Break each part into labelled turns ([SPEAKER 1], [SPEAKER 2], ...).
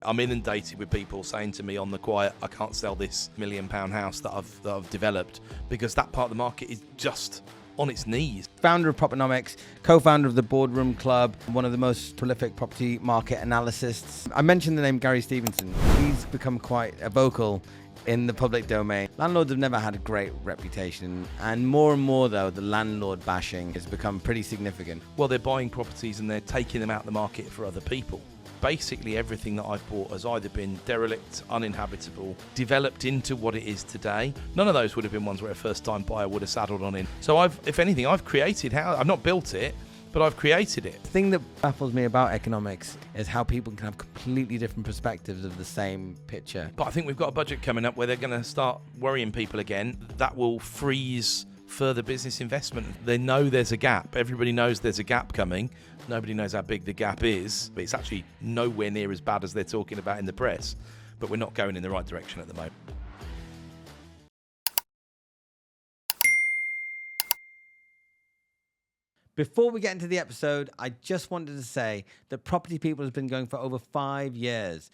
[SPEAKER 1] I'm inundated with people saying to me on the quiet, I can't sell this £1 million house that I've developed, because that part of the market is just on its knees.
[SPEAKER 2] Founder of Proponomics, co-founder of the Boardroom Club, one of the most prolific property market analysts. I mentioned the name Gary Stevenson. He's become quite vocal in the public domain. Landlords have never had a great reputation, and more though, the landlord bashing has become pretty significant.
[SPEAKER 1] Well, they're buying properties and they're taking them out the market for other people. Basically everything that I've bought has either been derelict, uninhabitable, developed into what it is today. None of those would have been ones where a first-time buyer would have saddled on in. So if anything, I've created I've not built it, but I've created it.
[SPEAKER 2] The thing that baffles me about economics is how people can have completely different perspectives of the same picture.
[SPEAKER 1] But I think we've got a budget coming up where they're going to start worrying people again. That will freeze further business investment. They know there's a gap. Everybody knows there's a gap coming. Nobody knows how big the gap is, but it's actually nowhere near as bad as they're talking about in the press. But we're not going in the right direction at the moment.
[SPEAKER 2] Before we get into the episode, I just wanted to say that Property People has been going for over 5 years,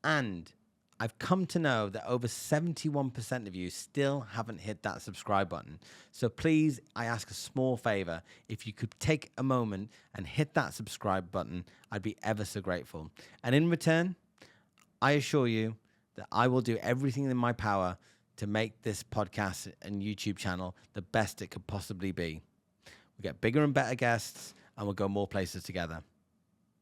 [SPEAKER 2] and I've come to know that over 71% of you still haven't hit that subscribe button. So please, I ask a small favor. If you could take a moment and hit that subscribe button, I'd be ever so grateful. And in return, I assure you that I will do everything in my power to make this podcast and YouTube channel the best it could possibly be. We'll get bigger and better guests, and we'll go more places together.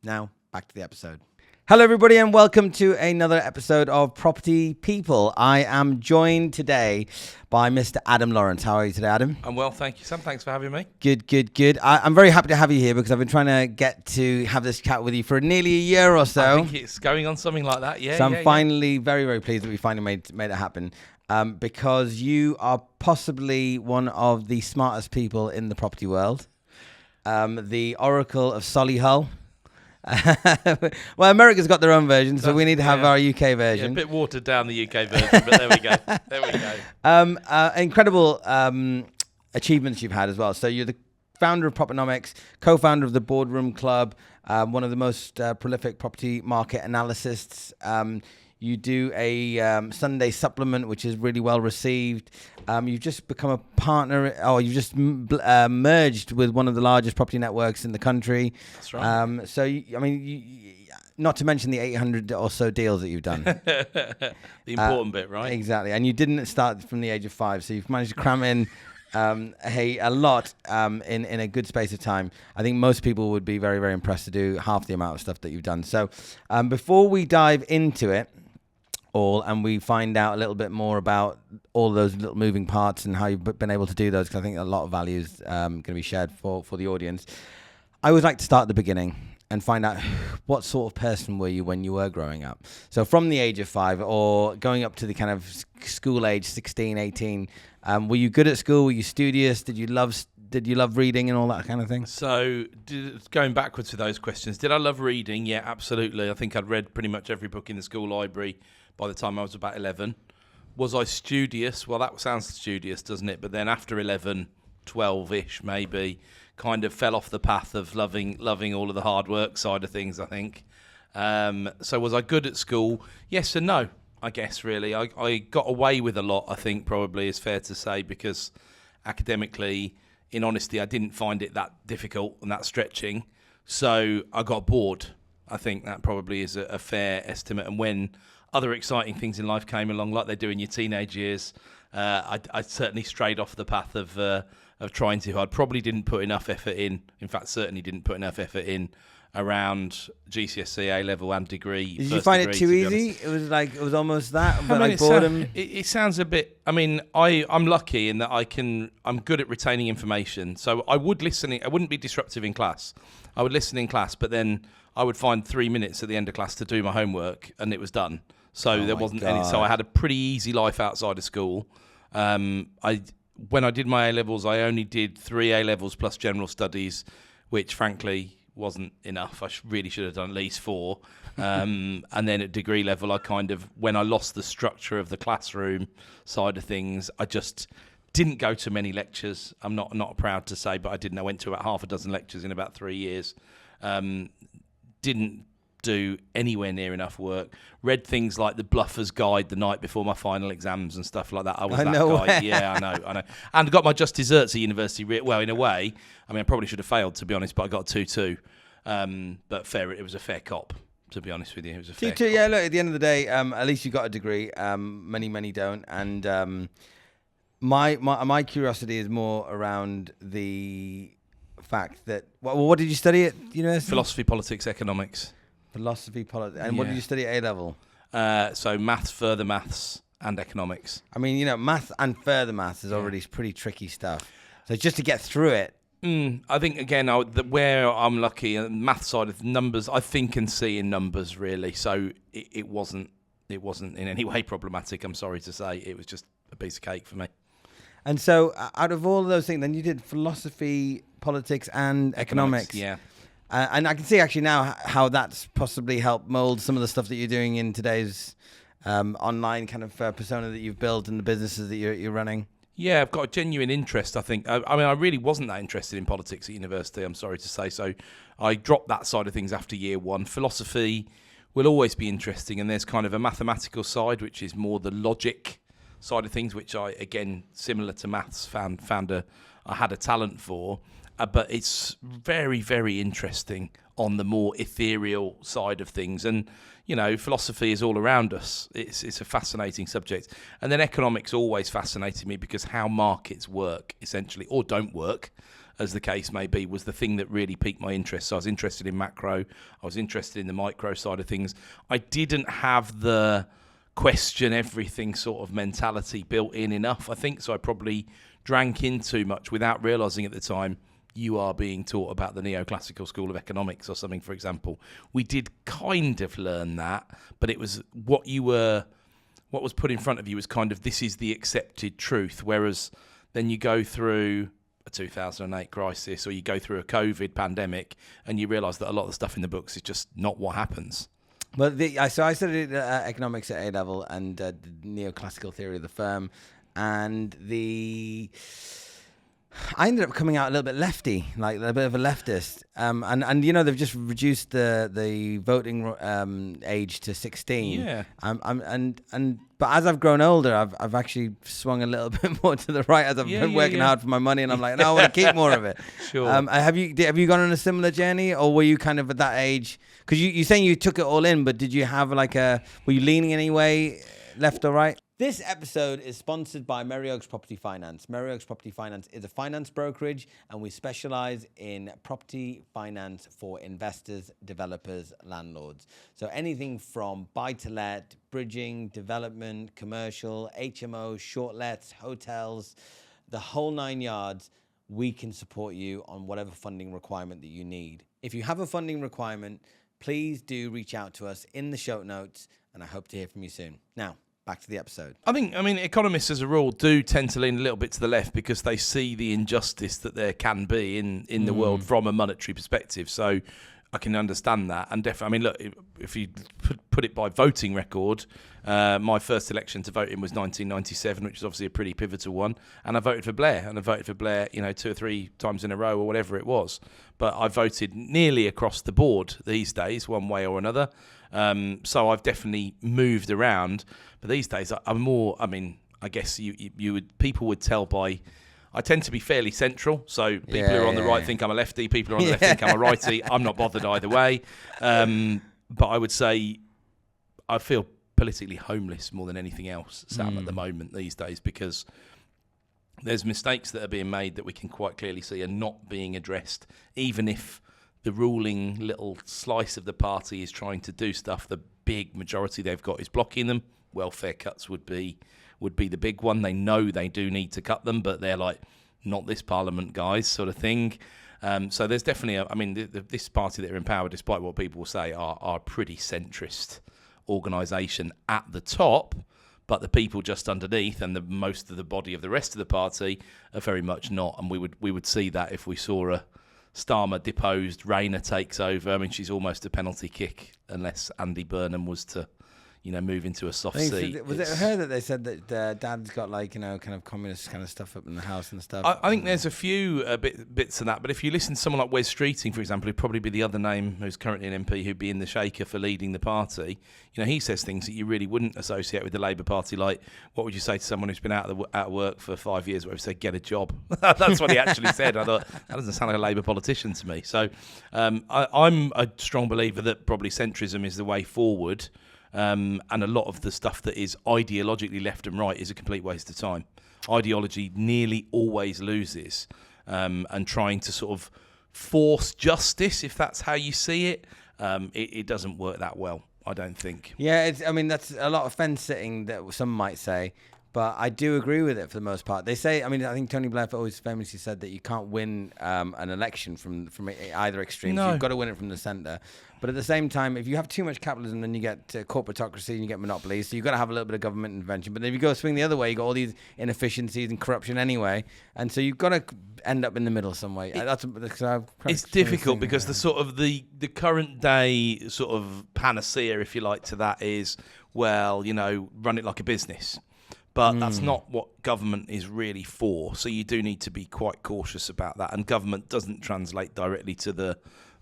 [SPEAKER 2] Now, back to the episode. Hello, everybody, and welcome to another episode of Property People. I am joined today by Mr. Adam Lawrence. How are you today, Adam?
[SPEAKER 1] I'm well, thank you, Sam. Thanks for having me.
[SPEAKER 2] Good. I'm very happy to have you here because I've been trying to get to have this chat with you for nearly a year or so.
[SPEAKER 1] I think it's going on something like that, yeah.
[SPEAKER 2] So I'm finally very, very pleased that we finally made it happen because you are possibly one of the smartest people in the property world, the Oracle of Solihull. Well, America's got their own version, so we need to have our UK version.
[SPEAKER 1] Yeah, a bit watered down, the UK version, but there we go. There we go.
[SPEAKER 2] Incredible achievements you've had as well. So you're the founder of Proponomics, co-founder of the Boardroom Club, one of the most prolific property market analysts. You do a Sunday supplement, which is really well received. You've just become a partner, or you've just merged with one of the largest property networks in the country.
[SPEAKER 1] That's right.
[SPEAKER 2] Not to mention the 800 or so deals that you've done.
[SPEAKER 1] The important bit, right?
[SPEAKER 2] Exactly. And you didn't start from the age of 5, so you've managed to cram in a lot in a good space of time. I think most people would be very, very impressed to do half the amount of stuff that you've done. So before we dive into it, and we find out a little bit more about all those little moving parts and how you've been able to do those, because I think a lot of value is going to be shared for the audience. I always like to start at the beginning and find out what sort of person were you when you were growing up. So from the age of 5 or going up to the kind of school age, 16, 18, were you good at school? Were you studious? Did you love reading and all that kind of thing?
[SPEAKER 1] So going backwards to those questions, did I love reading? Yeah, absolutely. I think I'd read pretty much every book in the school library by the time I was about 11. Was I studious? Well, that sounds studious, doesn't it? But then after 11, 12-ish maybe, kind of fell off the path of loving all of the hard work side of things, I think. So was I good at school? Yes and no, I guess, really. I got away with a lot, I think, probably is fair to say, because academically, in honesty, I didn't find it that difficult and that stretching. So I got bored. I think that probably is a fair estimate. And when other exciting things in life came along, like they do in your teenage years, I certainly strayed off the path of trying too hard. Probably didn't put enough effort in. In fact, certainly didn't put enough effort in around GCSE, A-level and degree.
[SPEAKER 2] Did you find it too easy? It was almost that, but like boredom.
[SPEAKER 1] It sounds a bit. I mean, I'm lucky in that I'm good at retaining information. So I would listen. I wouldn't be disruptive in class. I would listen in class, but then I would find 3 minutes at the end of class to do my homework, and it was done. So there wasn't any. So I had a pretty easy life outside of school. When I did my A-levels, I only did 3 A-levels plus general studies, which frankly wasn't enough. I really should have done at least 4. And then at degree level, I kind of, when I lost the structure of the classroom side of things, I just didn't go to many lectures. I'm not proud to say, but I didn't. I went to about half a dozen lectures in about 3 years. Didn't do anywhere near enough work. Read things like the Bluffer's Guide the night before my final exams and stuff like that. I was that guy. Yeah, I know. And got my just desserts at university. Well, in a way, I mean, I probably should have failed, to be honest, but I got a 2-2. But it was a fair cop, to be honest with you. It was a fair cop.
[SPEAKER 2] Yeah, look, at the end of the day, at least you got a degree. Many don't. And my curiosity is more around the fact that... what did you study at university?
[SPEAKER 1] Philosophy, politics, economics.
[SPEAKER 2] Philosophy, politics. And what did you study at A-level?
[SPEAKER 1] So maths, further maths, and economics.
[SPEAKER 2] I mean, math and further maths is already pretty tricky stuff. So just to get through it.
[SPEAKER 1] I think, again, where I'm lucky, math side of numbers, I think and see in numbers, really. So it wasn't in any way problematic, I'm sorry to say. It was just a piece of cake for me.
[SPEAKER 2] And so out of all of those things, then you did philosophy, politics, and economics.
[SPEAKER 1] Yeah.
[SPEAKER 2] And I can see actually now how that's possibly helped mold some of the stuff that you're doing in today's online kind of persona that you've built and the businesses that you're running.
[SPEAKER 1] Yeah, I've got a genuine interest, I think. I mean, I really wasn't that interested in politics at university, I'm sorry to say. So I dropped that side of things after year one. Philosophy will always be interesting. And there's kind of a mathematical side, which is more the logic side of things, which I, again, similar to maths, I had a talent for. But it's very, very interesting on the more ethereal side of things. And, philosophy is all around us. It's a fascinating subject. And then economics always fascinated me because how markets work, essentially, or don't work, as the case may be, was the thing that really piqued my interest. So I was interested in macro. I was interested in the micro side of things. I didn't have the question everything sort of mentality built in enough, I think. So I probably drank in too much without realising at the time you are being taught about the neoclassical school of economics or something, for example. We did kind of learn that, but it was what was put in front of you was kind of, this is the accepted truth. Whereas then you go through a 2008 crisis or you go through a COVID pandemic and you realise that a lot of the stuff in the books is just not what happens.
[SPEAKER 2] Well, so I studied economics at A-level and the neoclassical theory of the firm, and I ended up coming out a little bit lefty, like a bit of a leftist. And they've just reduced the voting age to 16.
[SPEAKER 1] Yeah.
[SPEAKER 2] But as I've grown older, I've actually swung a little bit more to the right as I've been working hard for my money, and I'm like, no, I want to keep more of it.
[SPEAKER 1] Sure.
[SPEAKER 2] Have you gone on a similar journey, or were you kind of at that age? Because you're saying you took it all in, but did you have were you leaning any way, left or right? This episode is sponsored by Merryoaks Property Finance. Merryoaks Property Finance is a finance brokerage, and we specialize in property finance for investors, developers, landlords. So anything from buy-to-let, bridging, development, commercial, HMO, short-lets, hotels, the whole 9 yards, we can support you on whatever funding requirement that you need. If you have a funding requirement, please do reach out to us in the show notes, and I hope to hear from you soon. Now, back to the episode.
[SPEAKER 1] I mean, economists as a rule do tend to lean a little bit to the left because they see the injustice that there can be in the world from a monetary perspective. So I can understand that. And definitely, I mean, look, if you put it by voting record, my first election to vote in was 1997, which is obviously a pretty pivotal one. And I voted for Blair. And I voted for Blair, 2 or 3 times in a row or whatever it was. But I voted nearly across the board these days, one way or another. So I've definitely moved around. But these days, I'm more, I guess people would tell by, I tend to be fairly central. So people who are on the right think I'm a lefty. People who are on the left think I'm a righty. I'm not bothered either way. But I would say I feel politically homeless more than anything else, Sam, at the moment these days, because there's mistakes that are being made that we can quite clearly see are not being addressed, even if the ruling little slice of the party is trying to do stuff. The big majority they've got is blocking them. Welfare cuts would be the big one. They know they do need to cut them, but they're like, not this parliament, guys, sort of thing. So there's definitely, this party that are in power, despite what people will say, are a pretty centrist organisation at the top, but the people just underneath and the most of the body of the rest of the party are very much not. And we would see that if we saw a Starmer deposed, Rayner takes over. I mean, she's almost a penalty kick unless Andy Burnham was to, move into a soft
[SPEAKER 2] I think
[SPEAKER 1] seat.
[SPEAKER 2] was it her that they said that Dad's got like kind of communist kind of stuff up in the house and stuff?
[SPEAKER 1] I think there's a few bits of that, but if you listen to someone like Wes Streeting, for example, who'd probably be the other name who's currently an MP who'd be in the shaker for leading the party, he says things that you really wouldn't associate with the Labour Party. Like, what would you say to someone who's been out of work for 5 years, where he said, get a job? That's what he actually said. I thought, that doesn't sound like a Labour politician to me. So I'm a strong believer that probably centrism is the way forward. And a lot of the stuff that is ideologically left and right is a complete waste of time. Ideology nearly always loses, and trying to sort of force justice, if that's how you see it, it doesn't work that well, I don't think.
[SPEAKER 2] Yeah, that's a lot of fence sitting that some might say, but I do agree with it for the most part. They say, I think Tony Blair always famously said that you can't win an election from either extreme.
[SPEAKER 1] No.
[SPEAKER 2] So you've got to win it from the centre. But at the same time, if you have too much capitalism, then you get corporatocracy and you get monopolies. So you've got to have a little bit of government intervention. But then if you go swing the other way, you've got all these inefficiencies and corruption anyway. And so you've got to end up in the middle some way.
[SPEAKER 1] It's difficult because the sort of the current day sort of panacea, if you like, to that is, run it like a business. But that's not what government is really for. So you do need to be quite cautious about that. And government doesn't translate directly to the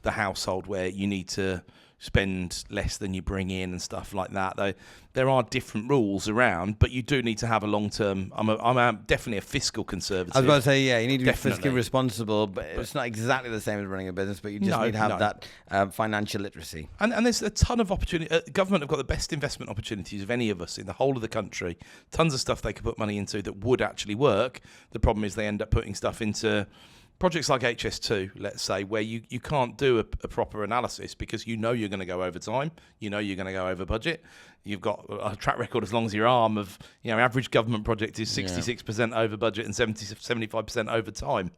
[SPEAKER 1] household, where you need to spend less than you bring in and stuff like that. Though there are different rules around, but you do need to have a long-term. I'm definitely a fiscal conservative.
[SPEAKER 2] I was about to say, you need to be
[SPEAKER 1] Definitely.
[SPEAKER 2] fiscally responsible, but it's not exactly the same as running a business. But you just need to have that financial literacy.
[SPEAKER 1] And there's a ton of opportunity. Government have got the best investment opportunities of any of us in the whole of the country. Tons of stuff they could put money into that would actually work. The problem is they end up putting stuff into projects like HS2, let's say, where you can't do a proper analysis because you're going to go over time, you're going to go over budget. You've got a track record as long as your arm of, average government project is 66% over budget and 75% over time.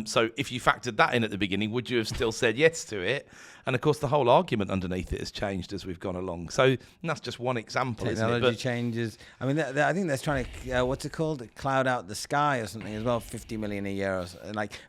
[SPEAKER 1] So if you factored that in at the beginning, would you have still said yes to it? And of course, the whole argument underneath it has changed as we've gone along. So that's just one example, isn't it?
[SPEAKER 2] Technology changes. I think that's trying to, what's it called? Cloud out the sky or something as well. 50 million a year.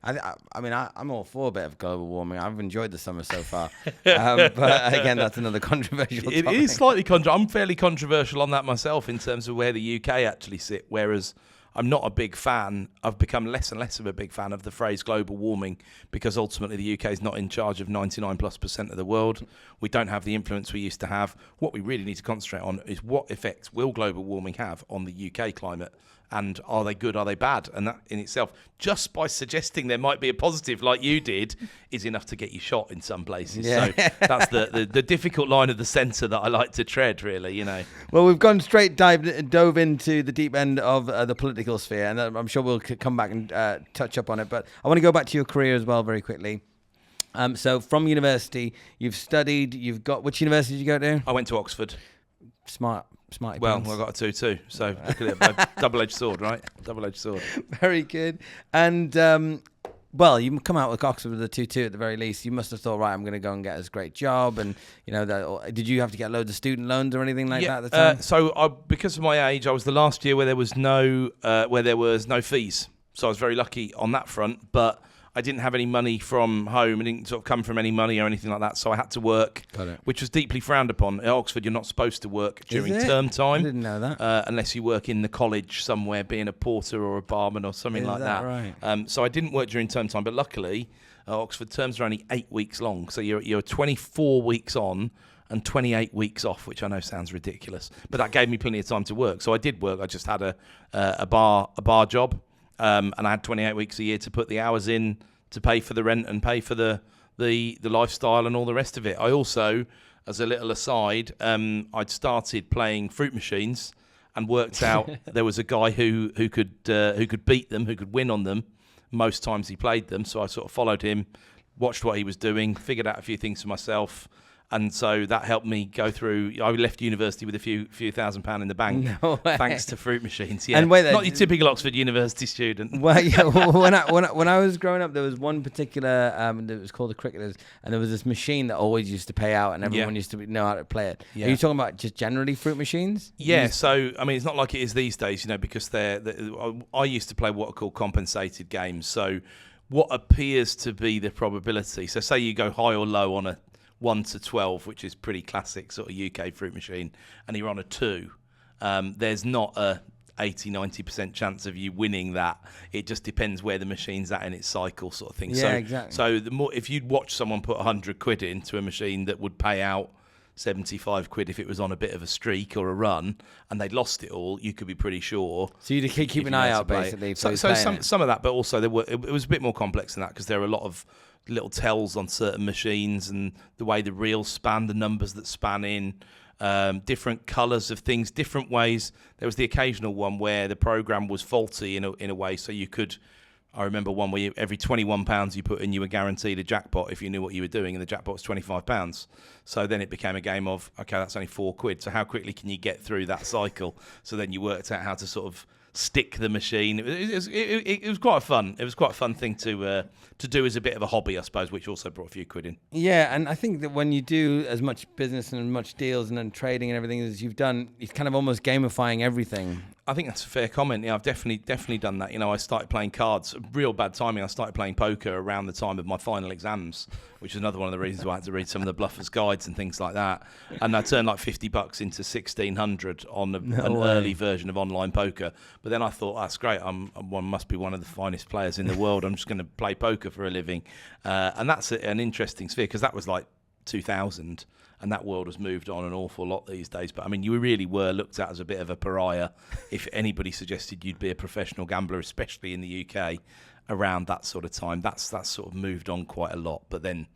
[SPEAKER 2] I'm all for a bit of global warming. I've enjoyed the summer so far. But again, that's another controversial topic.
[SPEAKER 1] It is slightly controversial. I'm fairly controversial on that myself in terms of where the UK actually sit, whereas I'm not a big fan. I've become less and less of a big fan of the phrase global warming because ultimately the UK is not in charge of 99+% of the world. We don't have the influence we used to have. What we really need to concentrate on is what effects will global warming have on the UK climate, and are they good, are they bad? And that in itself, just by suggesting there might be a positive like you did, is enough to get you shot in some places.
[SPEAKER 2] Yeah.
[SPEAKER 1] So that's the difficult line of the centre that I like to tread, really,
[SPEAKER 2] Well, we've gone straight dove into the deep end of the political sphere, and I'm sure we'll come back and touch up on it. But I want to go back to your career as well very quickly. So from university, you've studied, which university did you go to?
[SPEAKER 1] I went to Oxford.
[SPEAKER 2] Smart.
[SPEAKER 1] Well, I got a 2-2, so look at it, double-edged sword, right? Double-edged sword.
[SPEAKER 2] Very good. And, you come out with Oxford with a 2-2 at the very least. You must have thought, right, I'm going to go and get this great job. And, did you have to get loads of student loans or anything like that at the time?
[SPEAKER 1] So because of my age, I was the last year where there was no fees. So I was very lucky on that front, but I didn't have any money from home. I didn't sort of come from any money or anything like that. So I had to work, which was deeply frowned upon. At Oxford, you're not supposed to work during term time.
[SPEAKER 2] I didn't know that.
[SPEAKER 1] Unless you work in the college somewhere, being a porter or a barman or something like that.
[SPEAKER 2] Right?
[SPEAKER 1] So I didn't work during term time, but luckily, Oxford terms are only 8 weeks long. So you're 24 weeks on and 28 weeks off, which I know sounds ridiculous, but that gave me plenty of time to work. So I did work. I just had a bar job. And I had 28 weeks a year to put the hours in to pay for the rent and pay for the lifestyle and all the rest of it. I also, as a little aside, I'd started playing fruit machines and worked out there was a guy who could beat them, who could win on them most times he played them. So I sort of followed him, watched what he was doing, figured out a few things for myself. And so that helped me go through. I left university with a few £1,000 in the bank, thanks to fruit machines. Yeah,
[SPEAKER 2] and wait,
[SPEAKER 1] not your typical Oxford University student.
[SPEAKER 2] Well, yeah. when I was growing up, there was one particular that was called the Cricketers, and there was this machine that always used to pay out, and everyone used to know how to play it.
[SPEAKER 1] Yeah.
[SPEAKER 2] Are you talking about just generally fruit machines?
[SPEAKER 1] Yeah. So it's not like it is these days, because I used to play what are called compensated games. So what appears to be the probability. So say you go high or low on a 1 to 12, which is pretty classic sort of UK fruit machine, and you're on a 2, there's not a 80-90% chance of you winning that. It just depends where the machine's at in its cycle, sort of thing.
[SPEAKER 2] Yeah, exactly.
[SPEAKER 1] So the more, if you'd watch someone put 100 quid into a machine that would pay out 75 quid if it was on a bit of a streak or a run, and they'd lost it all, you could be pretty sure.
[SPEAKER 2] So you'd keep an eye out, basically.
[SPEAKER 1] So some of that, but also it was a bit more complex than that, because there are a lot of little tells on certain machines, and the way the reels span, the numbers that span in, different colours of things, different ways. There was the occasional one where the program was faulty in a way, so you could. I remember one where every £21 you put in, you were guaranteed a jackpot if you knew what you were doing, and the jackpot was £25. So then it became a game of, okay, that's only £4. So how quickly can you get through that cycle? So then you worked out how to sort of stick the machine. It was quite fun. It was quite a fun thing to do as a bit of a hobby, I suppose, which also brought a few quid in.
[SPEAKER 2] Yeah, and I think that when you do as much business and as much deals and then trading and everything as you've done, it's kind of almost gamifying everything.
[SPEAKER 1] I think that's a fair comment. Yeah, I've definitely done that. You know, I started playing cards. Real bad timing. I started playing poker around the time of my final exams, which is another one of the reasons why I had to read some of the Bluffers' guides and things like that. And I turned like $50 into 1,600 on an early version of online poker. But then I thought, that's great. I must be one of the finest players in the world. I'm just going to play poker for a living. And that's an interesting sphere, because that was like 2000. And that world has moved on an awful lot these days. But, I mean, you really were looked at as a bit of a pariah if anybody suggested you'd be a professional gambler, especially in the UK, around that sort of time. That's sort of moved on quite a lot. But then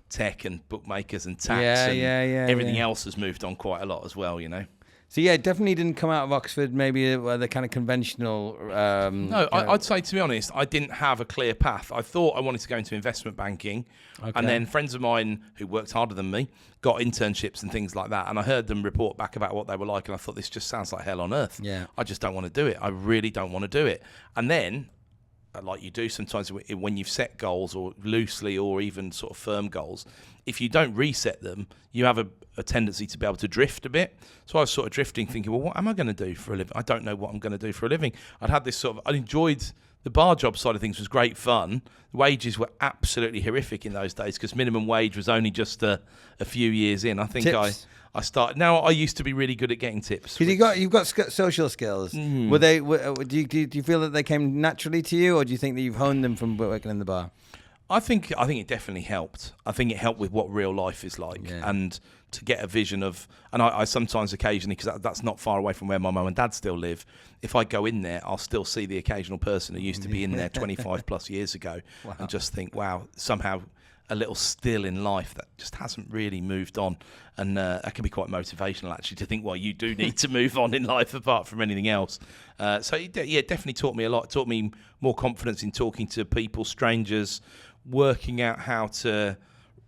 [SPEAKER 1] tech and bookmakers and tax everything else has moved on quite a lot as well, you know.
[SPEAKER 2] So, yeah, it definitely didn't come out of Oxford, maybe the kind of conventional...
[SPEAKER 1] No, I'd say, to be honest, I didn't have a clear path. I thought I wanted to go into investment banking. Okay. And then friends of mine who worked harder than me got internships and things like that. And I heard them report back about what they were like. And I thought, this just sounds like hell on earth.
[SPEAKER 2] Yeah.
[SPEAKER 1] I just don't want to do it. I really don't want to do it. And then, like you do sometimes when you've set goals, or loosely or even sort of firm goals, if you don't reset them, you have a tendency to be able to drift a bit. So I was sort of drifting, thinking, well, what am I going to do for a living? I don't know what I'm going to do for a living. I enjoyed the bar job side of things, was great fun. The wages were absolutely horrific in those days, because minimum wage was only just a few years in. I think
[SPEAKER 2] tips.
[SPEAKER 1] I started. Now, I used to be really good at getting tips.
[SPEAKER 2] Because you've got social skills. Mm. Do you feel that they came naturally to you, or do you think that you've honed them from working in the bar?
[SPEAKER 1] I think it definitely helped. I think it helped with what real life is like, and to get a vision of. And I sometimes, occasionally, because that's not far away from where my mum and dad still live, if I go in there, I'll still see the occasional person who used to be in there 25 plus years ago, and just think, wow, somehow a little still in life that just hasn't really moved on. And that can be quite motivational, actually, to think, well, you do need to move on in life apart from anything else. So it definitely taught me a lot. It taught me more confidence in talking to people, strangers, working out how to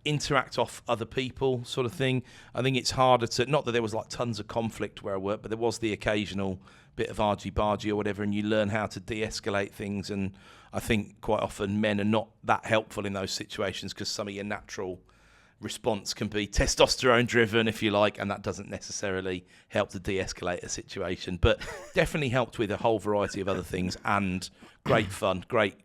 [SPEAKER 1] interact off other people, sort of thing. I think it's harder to, not that there was like tons of conflict where I worked, but there was the occasional bit of argy-bargy or whatever, and you learn how to de-escalate things. And I think quite often men are not that helpful in those situations, because some of your natural response can be testosterone driven, if you like, and that doesn't necessarily help to de-escalate a situation, but definitely helped with a whole variety of other things, and great fun, great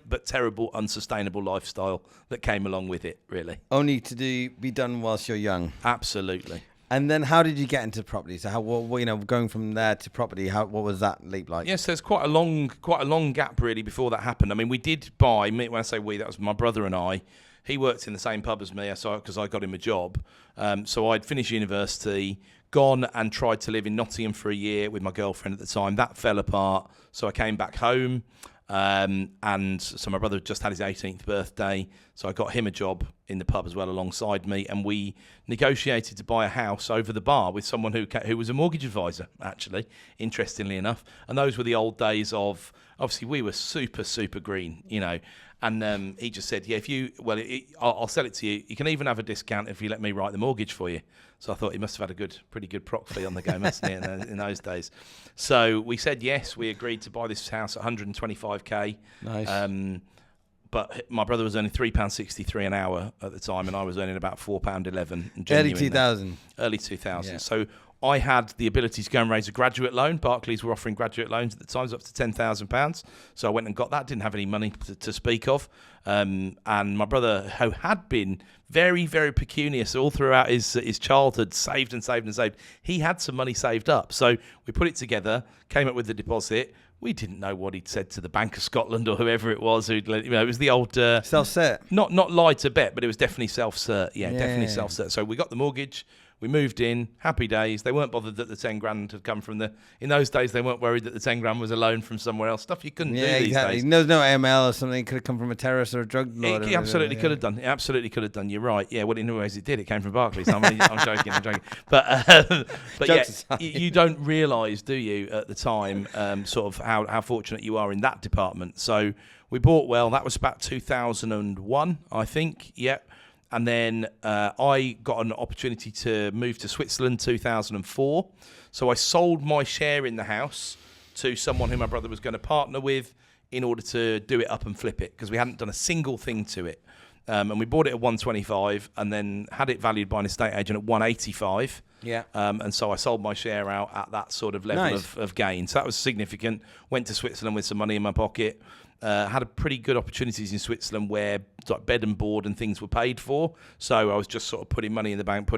[SPEAKER 1] but terrible unsustainable lifestyle that came along with it, really.
[SPEAKER 2] Only to be done whilst you're young.
[SPEAKER 1] Absolutely.
[SPEAKER 2] And then how did you get into property? So how, going from there to property, what was that leap like?
[SPEAKER 1] Yes, there's quite a long gap really before that happened. I mean, we did buy, when I say we, that was my brother and I. He worked in the same pub as me, because I got him a job. So I'd finished university, gone and tried to live in Nottingham for a year with my girlfriend at the time. That fell apart, so I came back home. And so my brother just had his 18th birthday, so I got him a job in the pub as well alongside me, and we negotiated to buy a house over the bar with someone who was a mortgage advisor, actually, interestingly enough. And those were the old days of, obviously we were super, super green, and he just said, I'll sell it to you. You can even have a discount if you let me write the mortgage for you. So I thought he must have had a pretty good proc fee on the go, mustn't he, in those days. So we said yes. We agreed to buy this house at 125k.
[SPEAKER 2] Nice.
[SPEAKER 1] But my brother was earning £3.63 an hour at the time, and I was earning about £4.11.
[SPEAKER 2] Early 2000.
[SPEAKER 1] Early 2000. Yeah. So I had the ability to go and raise a graduate loan. Barclays were offering graduate loans at the time, up to £10,000. So I went and got that. Didn't have any money to speak of. And my brother, who had been very, very pecunious all throughout his childhood, saved and saved and saved, he had some money saved up. So we put it together, came up with the deposit. We didn't know what he'd said to the Bank of Scotland or whoever it was. It was the old
[SPEAKER 2] self-cert.
[SPEAKER 1] Not lie to bet, but it was definitely self-cert. Yeah, definitely self-cert. So we got the mortgage. We moved in, happy days. They weren't bothered that the 10 grand had come from in those days, they weren't worried that the 10 grand was a loan from somewhere else. Stuff you couldn't do these days.
[SPEAKER 2] There's no AML or something. It could have come from a terrorist or a drug lord.
[SPEAKER 1] It absolutely could have done. It absolutely could have done. You're right. Yeah, well, in a ways it did. It came from Barclays. I'm joking. But yeah, you don't realise, do you, at the time, sort of how fortunate you are in that department. So we bought well. That was about 2001, I think. Yeah. And then I got an opportunity to move to Switzerland 2004. So I sold my share in the house to someone who my brother was going to partner with in order to do it up and flip it, because we hadn't done a single thing to it. And we bought it at 125 and then had it valued by an estate agent at 185.
[SPEAKER 2] Yeah.
[SPEAKER 1] And so I sold my share out at that sort of level of gain. So that was significant. Went to Switzerland with some money in my pocket. Had a pretty good opportunities in Switzerland where like bed and board and things were paid for. So I was just sort of putting money in the bank,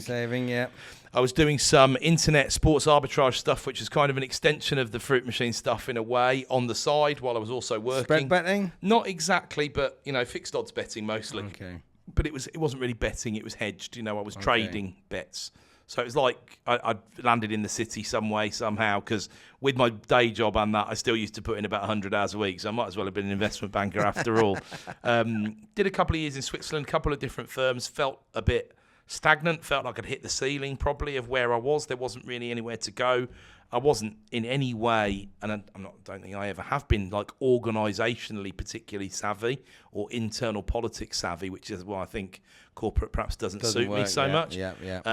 [SPEAKER 2] Saving, yeah.
[SPEAKER 1] I was doing some internet sports arbitrage stuff, which is kind of an extension of the fruit machine stuff in a way on the side while I was also working.
[SPEAKER 2] Spread betting?
[SPEAKER 1] Not exactly, but, fixed odds betting mostly.
[SPEAKER 2] Okay.
[SPEAKER 1] But it wasn't really betting, it was hedged. I was trading bets. So it was like I landed in the city some way, somehow, because with my day job and that, I still used to put in about 100 hours a week. So I might as well have been an investment banker after all. Did a couple of years in Switzerland, a couple of different firms, felt a bit stagnant, felt like I'd hit the ceiling probably of where I was. There wasn't really anywhere to go. I wasn't in any way, and I don't think I ever have been, like organisationally particularly savvy or internal politics savvy, which is why I think corporate perhaps doesn't suit me so much.
[SPEAKER 2] Yeah.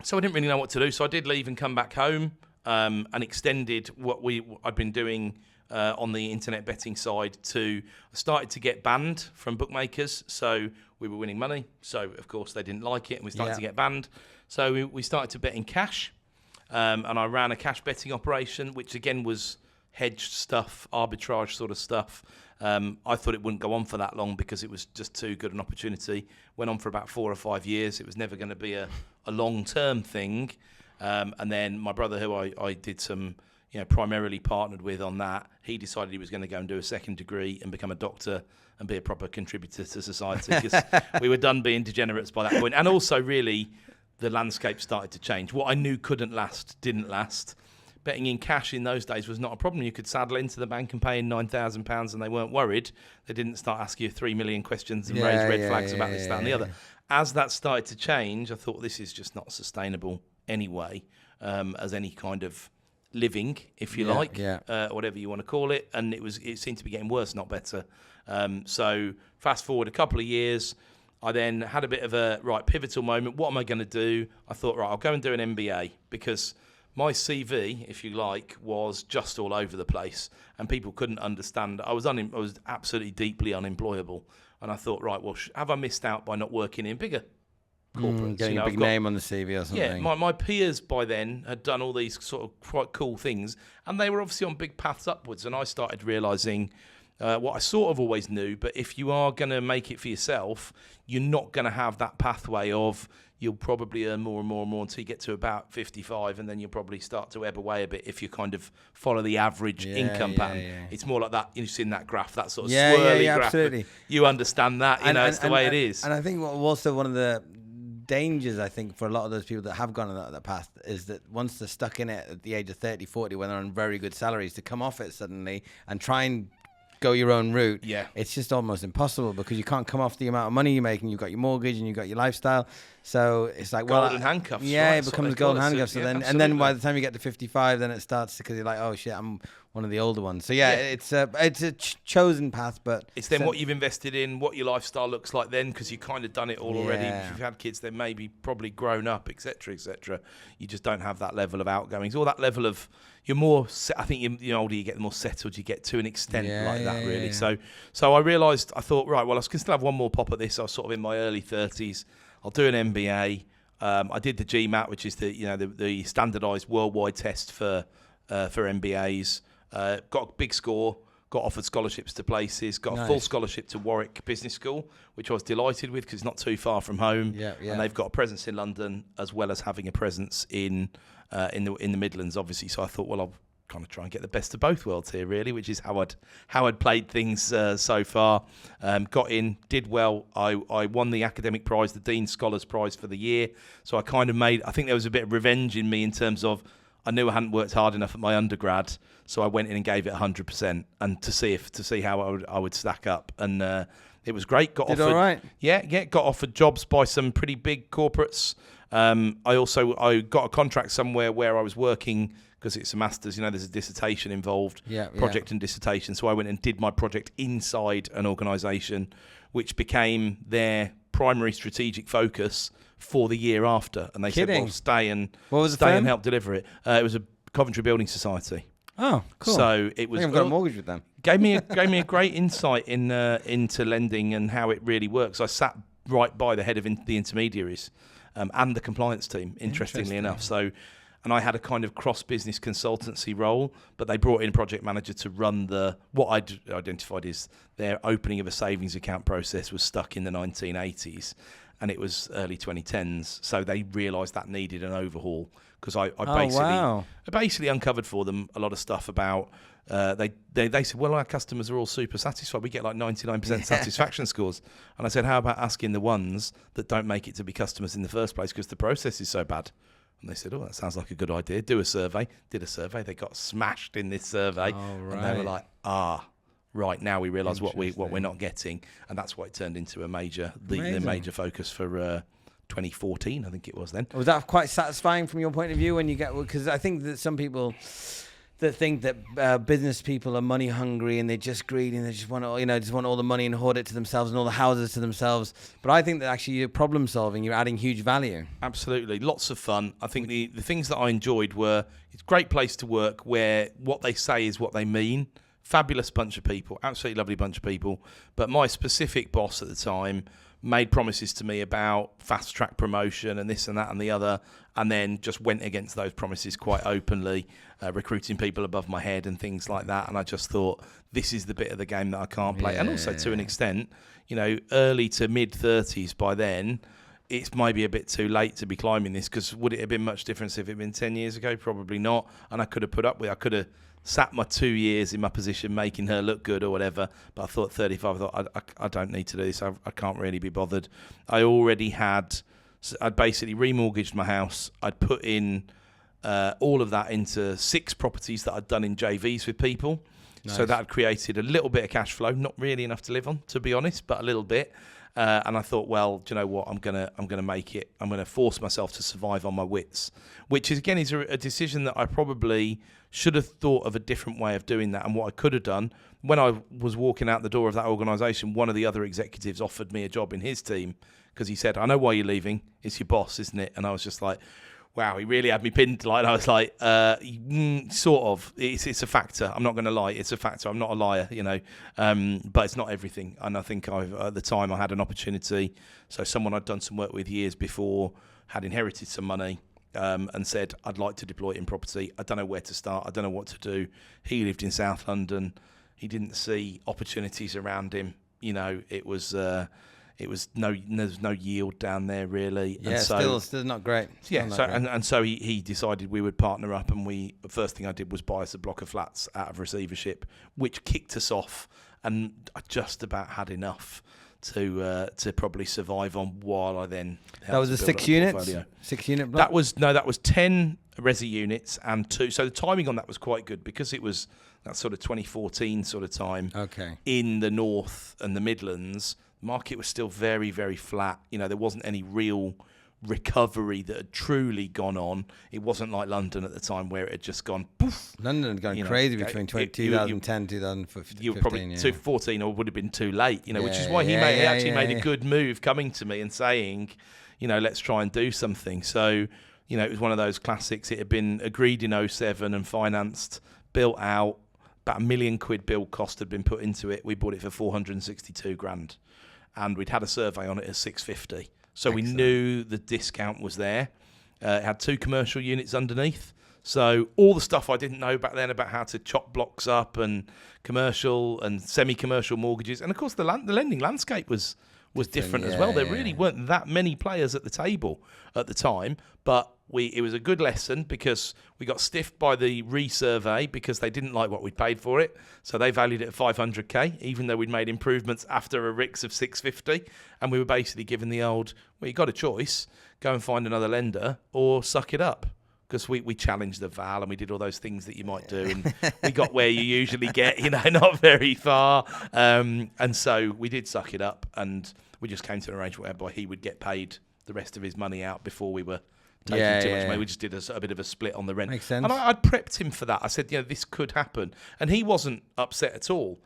[SPEAKER 1] So I didn't really know what to do. So I did leave and come back home and extended what I'd been doing on the internet betting side I started to get banned from bookmakers. So we were winning money. So, of course, they didn't like it and we started to get banned. So we started to bet in cash. And I ran a cash betting operation, which again was hedged stuff, arbitrage sort of stuff. I thought it wouldn't go on for that long because it was just too good an opportunity. Went on for about 4 or 5 years. It was never going to be a long-term thing. And then my brother, who I did some, primarily partnered with on that, he decided he was going to go and do a second degree and become a doctor and be a proper contributor to society, because we were done being degenerates by that point. And also, really, the landscape started to change. What I knew couldn't last, didn't last. Betting in cash in those days was not a problem. You could saddle into the bank and pay in £9,000 and they weren't worried. They didn't start asking you 3 million questions and raise red flags about this, that and the other. As that started to change, I thought this is just not sustainable anyway, as any kind of living, if you like, whatever you want to call it. And it seemed to be getting worse, not better. So fast forward a couple of years, I then had a bit of a pivotal moment. What am I going to do? I thought, I'll go and do an MBA, because my CV, if you like, was just all over the place and people couldn't understand. I was absolutely deeply unemployable. And I thought, have I missed out by not working in bigger corporates?
[SPEAKER 2] Getting a big name on the CV or something.
[SPEAKER 1] Yeah, my peers by then had done all these sort of quite cool things and they were obviously on big paths upwards. And I started realising what I sort of always knew, but if you are going to make it for yourself, you're not going to have that pathway of you'll probably earn more and more and more until you get to about 55, and then you'll probably start to ebb away a bit if you kind of follow the average income pattern. It's more like that, you've seen that graph, that sort of swirly graph. Absolutely. You understand that, it's the way it is.
[SPEAKER 2] And I think also one of the dangers, I think, for a lot of those people that have gone on that path is that once they're stuck in it at the age of 30, 40, when they're on very good salaries, to come off it suddenly and try and go your own route, it's just almost impossible, because you can't come off the amount of money you're making. You've got your mortgage and you've got your lifestyle, so it's like
[SPEAKER 1] golden handcuffs.
[SPEAKER 2] It becomes golden handcuffs. And then by the time you get to 55, then it starts, because you're like, oh shit, I'm one of the older ones. So it's a chosen path, but
[SPEAKER 1] it's then what you've invested in, what your lifestyle looks like then, because you've kind of done it all already. If you've had kids, they're maybe probably grown up, etc., etc. You just don't have that level of outgoings or that level of. You're more. I think the older you get, the more settled you get to an extent that, really. So I realised, I thought, I can still have one more pop at this. I was sort of in my early 30s. I'll do an MBA. I did the GMAT, which is the standardised worldwide test for MBAs. Got a big score. Got offered scholarships to places. Got a full scholarship to Warwick Business School, which I was delighted with because it's not too far from home. And they've got a presence in London as well as having a presence in the Midlands, obviously. So I thought, well, I'll kind of try and get the best of both worlds here, really, which is how I'd played things so far. Got in, did well. I won the academic prize, the Dean Scholars Prize for the year. So I kind of I think there was a bit of revenge in me in terms of I knew I hadn't worked hard enough at my undergrad, so I went in and gave it 100%, and to see how I would stack up, and it was great. Got offered,
[SPEAKER 2] all right.
[SPEAKER 1] Yeah, got offered jobs by some pretty big corporates. I got a contract somewhere where I was working because it's a master's. There's a dissertation involved, project and dissertation. So I went and did my project inside an organisation, which became their primary strategic focus for the year after, and they said, "Well, stay and help deliver it." It was a Coventry Building Society.
[SPEAKER 2] Oh, cool!
[SPEAKER 1] So it was.
[SPEAKER 2] I think I've got a mortgage with them.
[SPEAKER 1] Gave me a great insight into lending and how it really works. I sat right by the head of the intermediaries and the compliance team. Interestingly enough, so. And I had a kind of cross-business consultancy role, but they brought in a project manager to run what I'd identified as their opening of a savings account process was stuck in the 1980s, and it was early 2010s. So they realised that needed an overhaul because I basically uncovered for them a lot of stuff about. They said, well, our customers are all super satisfied. We get like 99% satisfaction scores. And I said, how about asking the ones that don't make it to be customers in the first place because the process is so bad? And they said, oh, that sounds like a good idea. Do a survey. Did a survey. They got smashed in this survey. And they were like, right, now we realise what we're not getting. And that's why it turned into the major focus for 2014, I think it was then.
[SPEAKER 2] Was that quite satisfying from your point of view when you get... Because I think that some people that think that business people are money hungry and they're just greedy and they just want all the money and hoard it to themselves and all the houses to themselves. But I think that actually you're problem solving, you're adding huge value.
[SPEAKER 1] Absolutely. Lots of fun. I think the things that I enjoyed were, it's a great place to work where what they say is what they mean. Fabulous bunch of people, absolutely lovely bunch of people. But my specific boss at the time made promises to me about fast track promotion and this and that and the other, and then just went against those promises quite openly, recruiting people above my head and things like that. And I just thought, this is the bit of the game that I can't play. And also to an extent, early to mid 30s by then, it's maybe a bit too late to be climbing this, because would it have been much different if it had been 10 years ago? Probably not. And I could have sat my 2 years in my position making her look good or whatever, but I thought 35, I thought I don't need to do this, I can't really be bothered. I'd basically remortgaged my house. I'd put in all of that into 6 properties that I'd done in JVs with people. Nice. So that had created a little bit of cash flow, not really enough to live on, to be honest, but a little bit. And I thought, well, do you know what? I'm gonna make it. I'm gonna force myself to survive on my wits, which is a decision that I probably should have thought of a different way of doing that. And what I could have done, when I was walking out the door of that organisation, one of the other executives offered me a job in his team because he said, "I know why you're leaving. It's your boss, isn't it?" And I was just like, wow, he really had me pinned. Like, I was like, sort of. It's a factor. I'm not going to lie. It's a factor. I'm not a liar, but it's not everything. And I think at the time I had an opportunity. So someone I'd done some work with years before had inherited some money and said, I'd like to deploy it in property. I don't know where to start. I don't know what to do. He lived in South London. He didn't see opportunities around him. There's no yield down there really.
[SPEAKER 2] Yeah, and still not great.
[SPEAKER 1] Yeah, so he decided we would partner up, and the first thing I did was buy us a block of flats out of receivership, which kicked us off, and I just about had enough to probably survive on, while I then
[SPEAKER 2] that was a 6 units. 6 unit block.
[SPEAKER 1] That was 10 resi units and 2. So the timing on that was quite good because it was that sort of 2014 sort of time.
[SPEAKER 2] Okay.
[SPEAKER 1] In the North and the Midlands. Market was still very, very flat. There wasn't any real recovery that had truly gone on. It wasn't like London at the time where it had just gone poof.
[SPEAKER 2] London had gone crazy between 2010, 2015.
[SPEAKER 1] You were probably 2014 or would have been too late, which is why he made a good move coming to me and saying, let's try and do something. So, it was one of those classics. It had been agreed in 2007 and financed, built out. About £1 million build cost had been put into it. We bought it for 462 grand. And we'd had a survey on it at 650. So we knew the discount was there. It had 2 commercial units underneath. So all the stuff I didn't know back then about how to chop blocks up and commercial and semi-commercial mortgages. And, of course, the lending landscape was different as well. There really weren't that many players at the table at the time. But it was a good lesson because we got stiffed by the resurvey because they didn't like what we'd paid for it. So they valued it at 500k, even though we'd made improvements after a RICS of 650. And we were basically given the old, well, you got a choice. Go and find another lender or suck it up. Because we challenged the val and we did all those things that you might do, and we got where you usually get, not very far. And so we did suck it up, and we just came to an arrangement whereby he would get paid the rest of his money out before we were taking too much money. We just did a bit of a split on the rent.
[SPEAKER 2] Makes sense.
[SPEAKER 1] And I'd prepped him for that. I said, this could happen. And he wasn't upset at all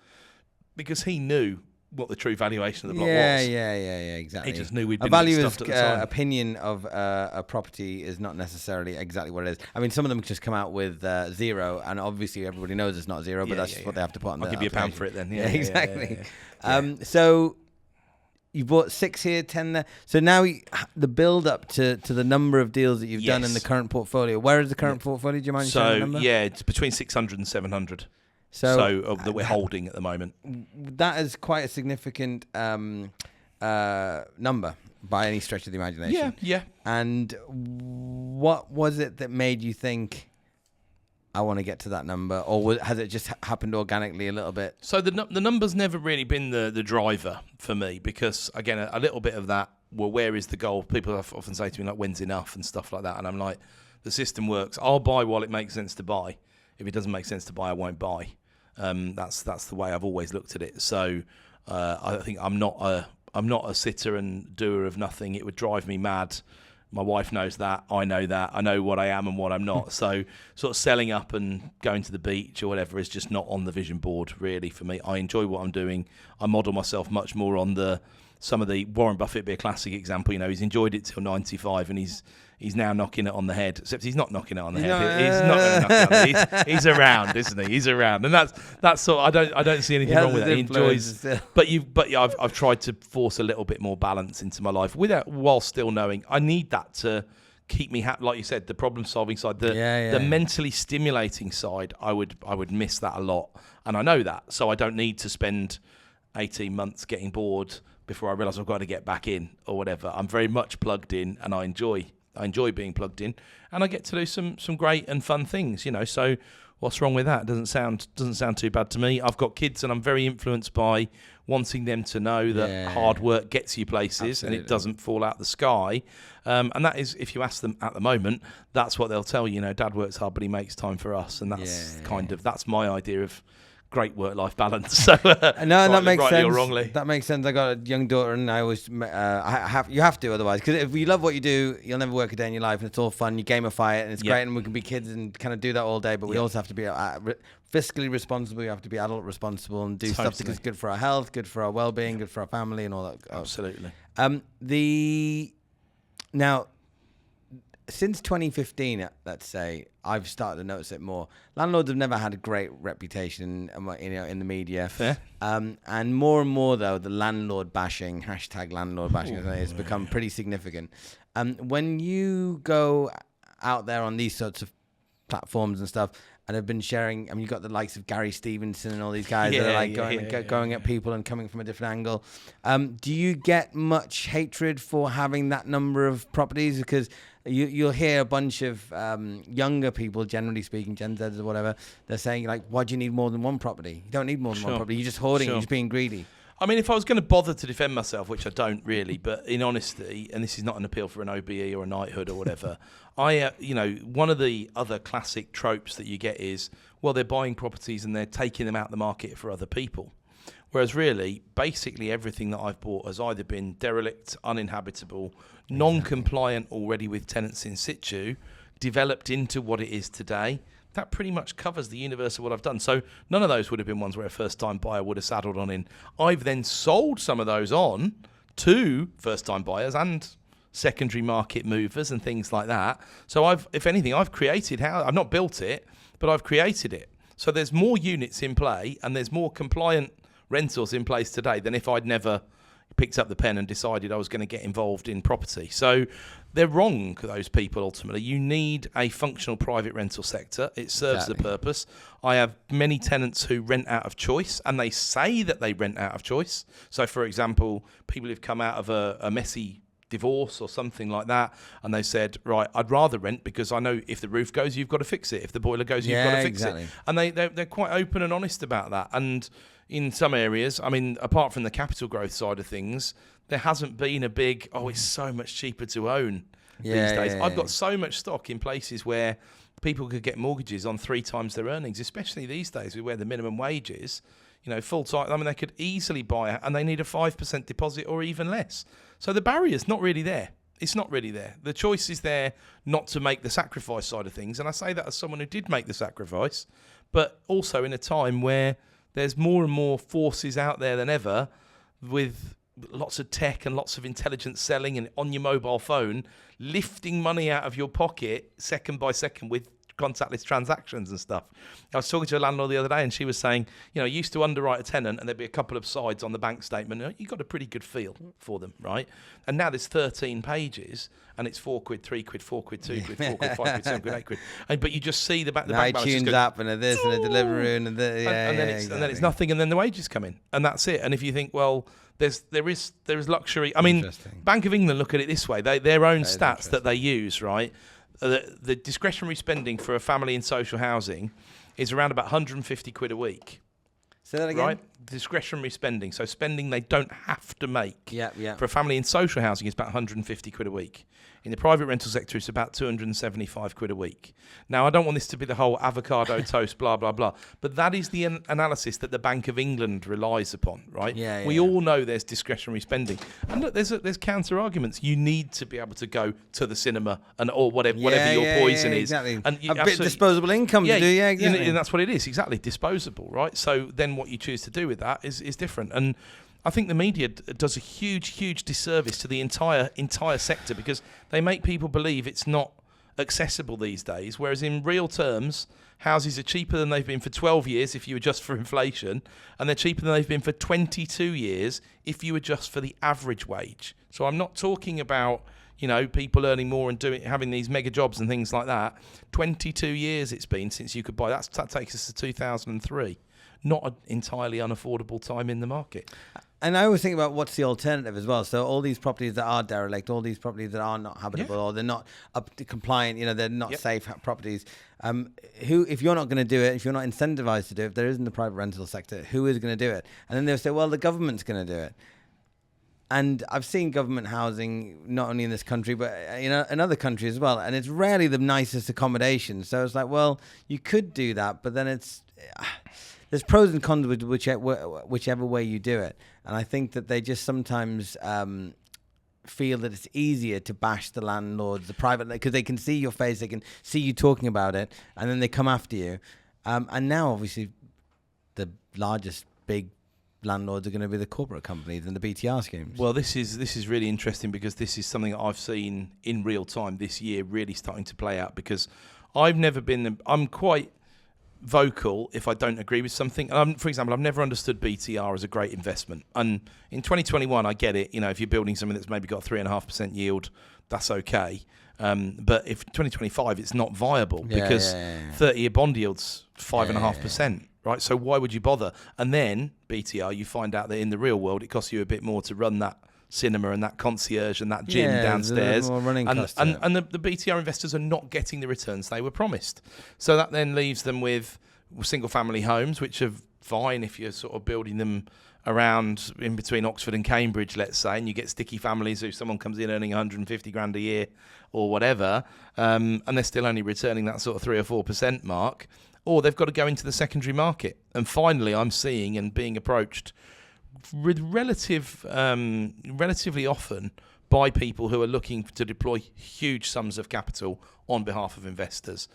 [SPEAKER 1] because he knew what the true valuation of the block was.
[SPEAKER 2] Yeah, exactly.
[SPEAKER 1] He just knew we'd been
[SPEAKER 2] a value
[SPEAKER 1] stuffed at the time.
[SPEAKER 2] opinion of a property is not necessarily exactly what it is. I mean, some of them just come out with 0, and obviously everybody knows it's not 0, but that's just what they have to put on.
[SPEAKER 1] I'll give you £1 for it then.
[SPEAKER 2] Yeah, exactly. So you bought 6 here, 10 there. So now the build up to the number of deals that you've done in the current portfolio. Where is the current portfolio? Do you mind sharing the number?
[SPEAKER 1] It's between 600 and 700. So that we're holding at the moment.
[SPEAKER 2] That is quite a significant number by any stretch of the imagination.
[SPEAKER 1] Yeah.
[SPEAKER 2] And what was it that made you think, I want to get to that number? Or has it just happened organically a little bit?
[SPEAKER 1] So the number's never really been the driver for me because, again, a little bit of that, well, where is the goal? People often say to me, like, when's enough and stuff like that. And I'm like, the system works. I'll buy while it makes sense to buy. If it doesn't make sense to buy, I won't buy. That's the way I've always looked at it. So I think I'm not a sitter and doer of nothing. It would drive me mad. My wife knows that. I know that. I know what I am and what I'm not. So sort of selling up and going to the beach or whatever is just not on the vision board really for me. I enjoy what I'm doing. I model myself much more on some of the Warren Buffett be a classic example. He's enjoyed it till 95 and he's now knocking it on the head. Except he's not knocking it on the head. He's not going to knock it on the head. He's around, isn't he? He's around, and that's sort. I don't see anything wrong with that. He enjoys. But I've tried to force a little bit more balance into my life while still knowing I need that to keep me happy. Like you said, the problem solving side, the mentally stimulating side, I would miss that a lot, and I know that. So I don't need to spend 18 months getting bored before I realise I've got to get back in or whatever. I'm very much plugged in, and I enjoy being plugged in, and I get to do some great and fun things, So what's wrong with that? It doesn't sound too bad to me. I've got kids, and I'm very influenced by wanting them to know that hard work gets you places. Absolutely. And it doesn't fall out the sky. And that is, if you ask them at the moment, that's what they'll tell you. Dad works hard, but he makes time for us, and that's that's my idea of great work-life balance. So,
[SPEAKER 2] that makes sense.
[SPEAKER 1] Or wrongly.
[SPEAKER 2] That makes sense. I got a young daughter, and I always you have to otherwise. Because if you love what you do, you'll never work a day in your life, and it's all fun. You gamify it, and it's great, and we can be kids and kind of do that all day. But we also have to be fiscally responsible. We have to be adult responsible and do stuff that's good for our health, good for our well-being, good for our family, and all that.
[SPEAKER 1] Absolutely.
[SPEAKER 2] Now, since 2015, let's say, I've started to notice it more. Landlords have never had a great reputation, in the media.
[SPEAKER 1] Fair.
[SPEAKER 2] And more, though, the landlord bashing, #landlord bashing, has become pretty significant. When you go out there on these sorts of platforms and stuff, and have been sharing, you've got the likes of Gary Stevenson and all these guys that are going at people and coming from a different angle. Do you get much hatred for having that number of properties? Because you'll hear a bunch of younger people, generally speaking, Gen Zs or whatever, they're saying, like, why do you need more than one property? You don't need more than one property. You're just hoarding, you're just being greedy.
[SPEAKER 1] If I was going to bother to defend myself, which I don't really, but in honesty, and this is not an appeal for an OBE or a knighthood or whatever, one of the other classic tropes that you get is, well, they're buying properties and they're taking them out the market for other people. Whereas really, basically everything that I've bought has either been derelict, uninhabitable, non-compliant already with tenants in situ, developed into what it is today. That pretty much covers the universe of what I've done. So none of those would have been ones where a first-time buyer would have saddled on in. I've then sold some of those on to first-time buyers and secondary market movers and things like that. So if anything, I've created I've not built it, but I've created it. So there's more units in play and there's more compliant rentals in place today than if I'd never picked up the pen and decided I was going to get involved in property. So they're wrong, those people, ultimately. You need a functional private rental sector. It serves the purpose. I have many tenants who rent out of choice, and they say that they rent out of choice. So, for example, people who've come out of a messy divorce or something like that, and they said, right, I'd rather rent because I know if the roof goes, you've got to fix it. If the boiler goes, you've got to fix it. And they're quite open and honest about that. And in some areas, I mean, apart from the capital growth side of things, there hasn't been a big, it's so much cheaper to own these days. I've got so much stock in places where people could get mortgages on 3 times their earnings, especially these days where the minimum wage is, full time. I mean, they could easily buy it, and they need a 5% deposit or even less. So the barrier's not really there. It's not really there. The choice is there not to make the sacrifice side of things. And I say that as someone who did make the sacrifice, but also in a time where there's more and more forces out there than ever, with lots of tech and lots of intelligent selling and on your mobile phone, lifting money out of your pocket second by second with contactless transactions and stuff. I was talking to a landlord the other day, and she was saying, used to underwrite a tenant and there'd be a couple of sides on the bank statement. You got a pretty good feel for them, right? And now there's 13 pages, and it's 4 quid, 3 quid, 4 quid, 2 quid, 4 quid, 5 quid, 7 quid, 8 quid. But you just see the bank balance
[SPEAKER 2] iTunes app and a this and a delivery and
[SPEAKER 1] then it's nothing, and then the wages come in, and that's it. And if you think, well, there is luxury. I mean, Bank of England look at it this way. Their own stats that they use, right? The discretionary spending for a family in social housing is around about 150 quid a week.
[SPEAKER 2] Say that again?
[SPEAKER 1] Right? Discretionary spending. So spending they don't have to make.
[SPEAKER 2] Yeah.
[SPEAKER 1] For a family in social housing, it's about 150 quid a week. In the private rental sector, it's about 275 quid a week. Now, I don't want this to be the whole avocado toast, blah, blah, blah. But that is the analysis that the Bank of England relies upon, right? We all know there's discretionary spending. And look, there's counter-arguments. You need to be able to go to the cinema or whatever your poison is.
[SPEAKER 2] Exactly.
[SPEAKER 1] And
[SPEAKER 2] a bit disposable income to do, exactly.
[SPEAKER 1] And that's what it is, exactly, disposable, right? So then what you choose to do with that is different. And I think the media does a huge disservice to the entire sector, because they make people believe it's not accessible these days, whereas in real terms, houses are cheaper than they've been for 12 years if you adjust for inflation, and they're cheaper than they've been for 22 years if you adjust for the average wage. So I'm not talking about people earning more and having these mega jobs and things like that. 22 years it's been since you could buy. That takes us to 2003. Not an entirely unaffordable time in the market.
[SPEAKER 2] And I always think about what's the alternative as well. So all these properties that are derelict, all these properties that are not habitable, or they're not up to compliant, they're not safe properties. If you're not going to do it, if you're not incentivized to do it, if there isn't the private rental sector, who is going to do it? And then they'll say, well, the government's going to do it. And I've seen government housing not only in this country, but in other countries as well. And it's rarely the nicest accommodation. So it's like, well, you could do that, but then there's pros and cons with whichever way you do it. And I think that they just sometimes feel that it's easier to bash the landlords, the private, because they can see your face, they can see you talking about it, and then they come after you. And now, obviously, the largest big landlords are going to be the corporate companies and the BTR schemes.
[SPEAKER 1] Well, this is really interesting, because this is something that I've seen in real time this year really starting to play out, because I'm quite vocal if I don't agree with something. For example, I've never understood BTR as a great investment. And in 2021, I get it. If you're building something that's maybe got 3.5% yield, that's okay. But if 2025, it's not viable because 30-year bond yield's 5.5%. Right, so why would you bother? And then BTR, you find out that in the real world, it costs you a bit more to run that cinema and that concierge and that gym downstairs, and the BTR investors are not getting the returns they were promised. So that then leaves them with single family homes, which are fine if you're sort of building them around in between Oxford and Cambridge, let's say, and you get sticky families who someone comes in earning 150 grand a year or whatever, and they're still only returning that sort of 3 or 4% mark, or they've got to go into the secondary market. And finally, I'm seeing and being approached with relatively often by people who are looking to deploy huge sums of capital on behalf of investors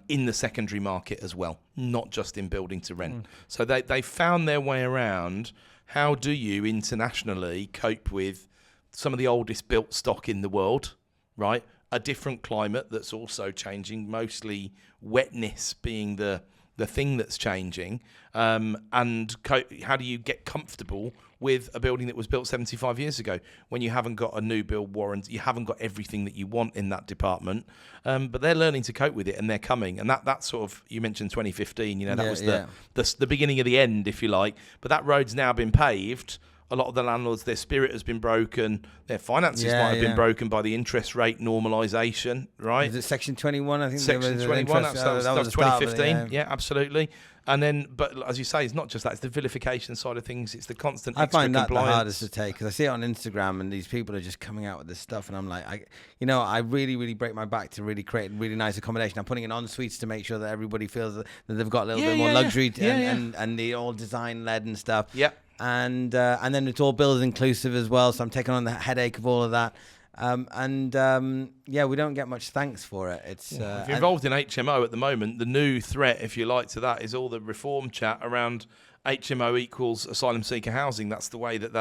[SPEAKER 1] in the secondary market as well, not just in building to rent. So they found their way around. How do you internationally cope with some of the oldest built stock in the world, right? A different climate that's also changing, mostly wetness being the thing that's changing, and how do you get comfortable with a building that was built 75 years ago, when you haven't got a new build warrant, you haven't got everything that you want in that department. But they're learning to cope with it, and they're coming. And that sort of, you mentioned 2015, that was the beginning of the end, if you like. But that road's now been paved. A lot of the landlords, their spirit has been broken. Their finances might have been broken by the interest rate normalisation, right?
[SPEAKER 2] Is it Section 21? I think
[SPEAKER 1] Section 21, that was 2015. Yeah, absolutely. And then, but as you say, it's not just that. It's the vilification side of things. It's the constant
[SPEAKER 2] I find that
[SPEAKER 1] compliance.
[SPEAKER 2] the hardest to take, because I see it on Instagram and these people are just coming out with this stuff. And I'm like, I really, really break my back to really create really nice accommodation. I'm putting in en-suites to make sure that everybody feels that they've got a little bit more luxury and the all design-led and stuff.
[SPEAKER 1] Yeah.
[SPEAKER 2] And then it's all build inclusive as well. So I'm taking on the headache of all of that. We don't get much thanks for it. It's
[SPEAKER 1] if you're involved in HMO at the moment, the new threat, if you like, to that is all the reform chat around HMO equals asylum seeker housing. That's the way that